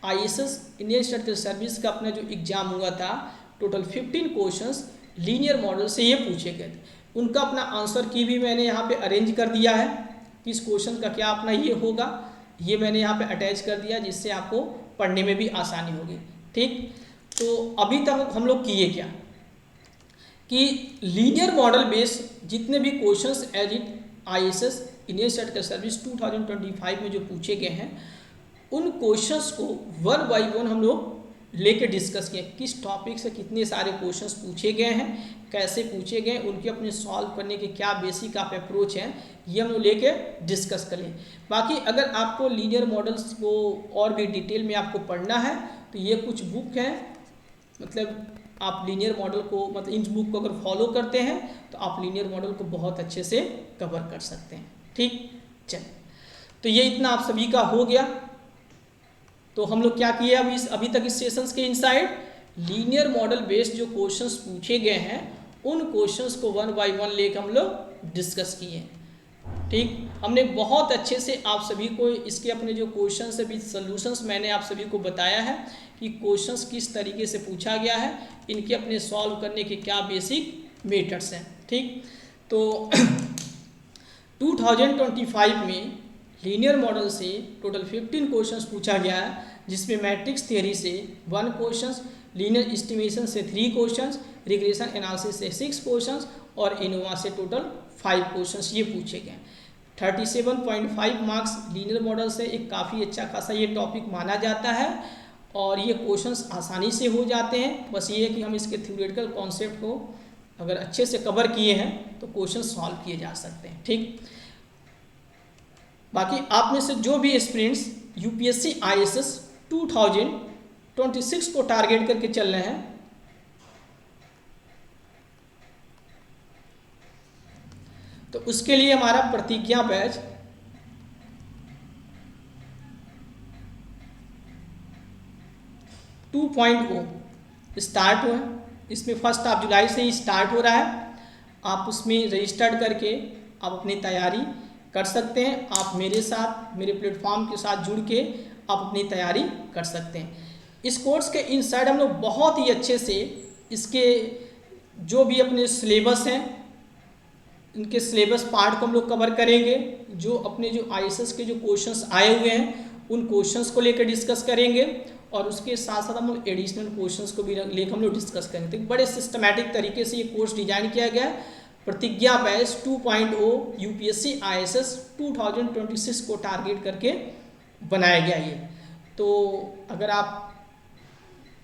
IASS इंडियन स्टैटिस्टिकल सर्विस का अपना जो एग्जाम हुआ था, टोटल 15 क्वेश्चंस लीनियर मॉडल से ये पूछे गए थे। उनका अपना आंसर की भी मैंने यहाँ पे अरेंज कर दिया है, किस क्वेश्चन का क्या अपना ये होगा, ये मैंने यहाँ पे अटैच कर दिया, जिससे आपको पढ़ने में भी आसानी होगी। ठीक, तो अभी तक हम लोग किए क्या कि लीनियर मॉडल बेस जितने भी questions as it IASS Indian statistical service 2025 में जो पूछे गए हैं, उन क्वेश्चंस को 1 बाय 1 हम लोग लेके डिस्कस किए, किस टॉपिक से कितने सारे क्वेश्चंस पूछे गए हैं, कैसे पूछे गए, उनके अपने सॉल्व करने के क्या बेसिक आप अप्रोच हैं, ये हम लोग लेके डिस्कस कर लें। बाकी अगर आपको लीनियर मॉडल्स को और भी डिटेल में आपको पढ़ना है तो ये कुछ बुक हैं, मतलब आप लीनियर मॉडल को, मतलब इन बुक को अगर फॉलो करते हैं तो आप लीनियर मॉडल को बहुत अच्छे से कवर कर सकते हैं। ठीक, चलिए, तो ये इतना आप सभी का हो गया। तो हम लोग क्या किए अभी तक इस सेशंस के इनसाइड, लीनियर मॉडल बेस्ड जो क्वेश्चंस पूछे गए हैं उन क्वेश्चंस को 1 बाय 1 लेकर हम लोग डिस्कस किए। ठीक, हमने बहुत अच्छे से आप सभी को इसके अपने जो क्वेश्चंस है विद सॉल्यूशंस मैंने आप सभी को बताया है कि क्वेश्चंस किस तरीके से पूछा गया है, इनके अपने सॉल्व करने के क्या बेसिक मेथड्स हैं। ठीक, तो 2025 में लीनियर मॉडल से टोटल 15 क्वेश्चंस पूछा गया है, जिसमें मैट्रिक्स थियरी से 1 क्वेश्चंस, लीनियर एस्टिमेशन से 3 क्वेश्चंस, रिग्रेशन एनालिसिस से 6 क्वेश्चंस और इनोवा से टोटल 5 क्वेश्चंस ये पूछे गए। 37.5 मार्क्स लीनियर मॉडल से एक काफ़ी अच्छा खासा ये टॉपिक माना जाता है और ये क्वेश्चंस आसानी से हो जाते हैं। बस ये है कि हम इसके थ्योरेटिकल कॉन्सेप्ट को अगर अच्छे से कवर किए हैं तो क्वेश्चन सॉल्व किए जा सकते हैं। ठीक, बाकी आप में से जो भी एस्पिरेंट्स यूपीएससी आईएएस 2026 को टारगेट करके चल रहे हैं, तो उसके लिए हमारा प्रतिज्ञा बैच टू स्टार्ट हुआ है। इसमें 1 जुलाई से ही स्टार्ट हो रहा है। आप उसमें रजिस्टर्ड करके आप अपनी तैयारी कर सकते हैं। आप मेरे साथ, मेरे प्लेटफॉर्म के साथ जुड़ के आप अपनी तैयारी कर सकते हैं। इस कोर्स के इनसाइड हम लोग बहुत ही अच्छे से इसके जो भी अपने सिलेबस हैं, इनके सिलेबस पार्ट को हम लोग कवर करेंगे। जो अपने जो आईएएस के जो क्वेश्चंस आए हुए हैं उन क्वेश्चंस को लेकर डिस्कस करेंगे और उसके साथ साथ हम लोग एडिशनल क्वेश्चंस को भी लेकर हम लोग डिस्कस करेंगे। तो बड़े सिस्टमैटिक तरीके से ये कोर्स डिजाइन किया गया है। प्रतिज्ञा बैच 2.0 यूपीएससी आईएएस 2026 को टारगेट करके बनाया गया ये। तो अगर आप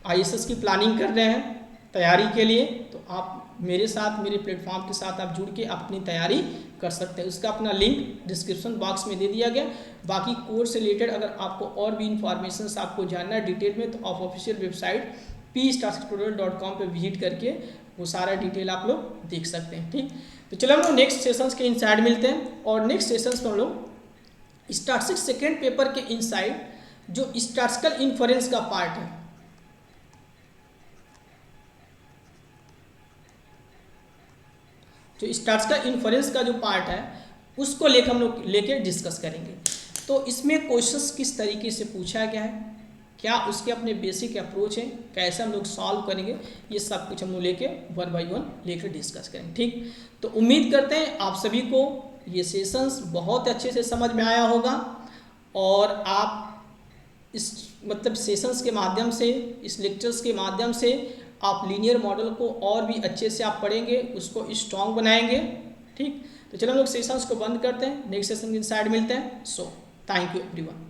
आईएएस की प्लानिंग कर रहे हैं तैयारी के लिए, तो आप मेरे साथ, मेरे प्लेटफॉर्म के साथ आप जुड़ के अपनी तैयारी कर सकते हैं। उसका अपना लिंक डिस्क्रिप्शन बॉक्स में दे दिया गया। बाकी कोर्स से रिलेटेड अगर आपको और भी इंफॉर्मेशन आपको जानना है डिटेल में, तो आप ऑफिशियल वेबसाइट p-tutorial.com पे विजिट करके वो सारा डिटेल आप लोग देख सकते हैं। ठीक, तो चलो हम लोग नेक्स्ट सेशंस के इनसाइड मिलते हैं। और नेक्स्ट सेशंस में हम लोग स्टैटिस्टिक्स सेकेंड पेपर के इनसाइड जो स्टैटिस्टिकल इन्फरेंस का पार्ट है, जो स्टैटिस्टिकल इन्फरेंस का जो पार्ट है उसको लेकर हम लोग लेके डिस्कस करेंगे। तो इसमें क्वेश्चंस किस तरीके से पूछा गया है, क्या उसके अपने बेसिक अप्रोच हैं, कैसे हम लोग सॉल्व करेंगे, ये सब कुछ हम लोग लेके 1 बाय 1 लेकर डिस्कस करेंगे। ठीक, तो उम्मीद करते हैं आप सभी को ये सेशंस बहुत अच्छे से समझ में आया होगा और आप इस मतलब सेशंस के माध्यम से, इस लेक्चर्स के माध्यम से आप लीनियर मॉडल को और भी अच्छे से आप पढ़ेंगे, उसको स्ट्रॉन्ग बनाएंगे। ठीक, तो चलो हम लोग सेशंस को बंद करते हैं, नेक्स्ट सेशन के साइड मिलते हैं। So thank you everyone.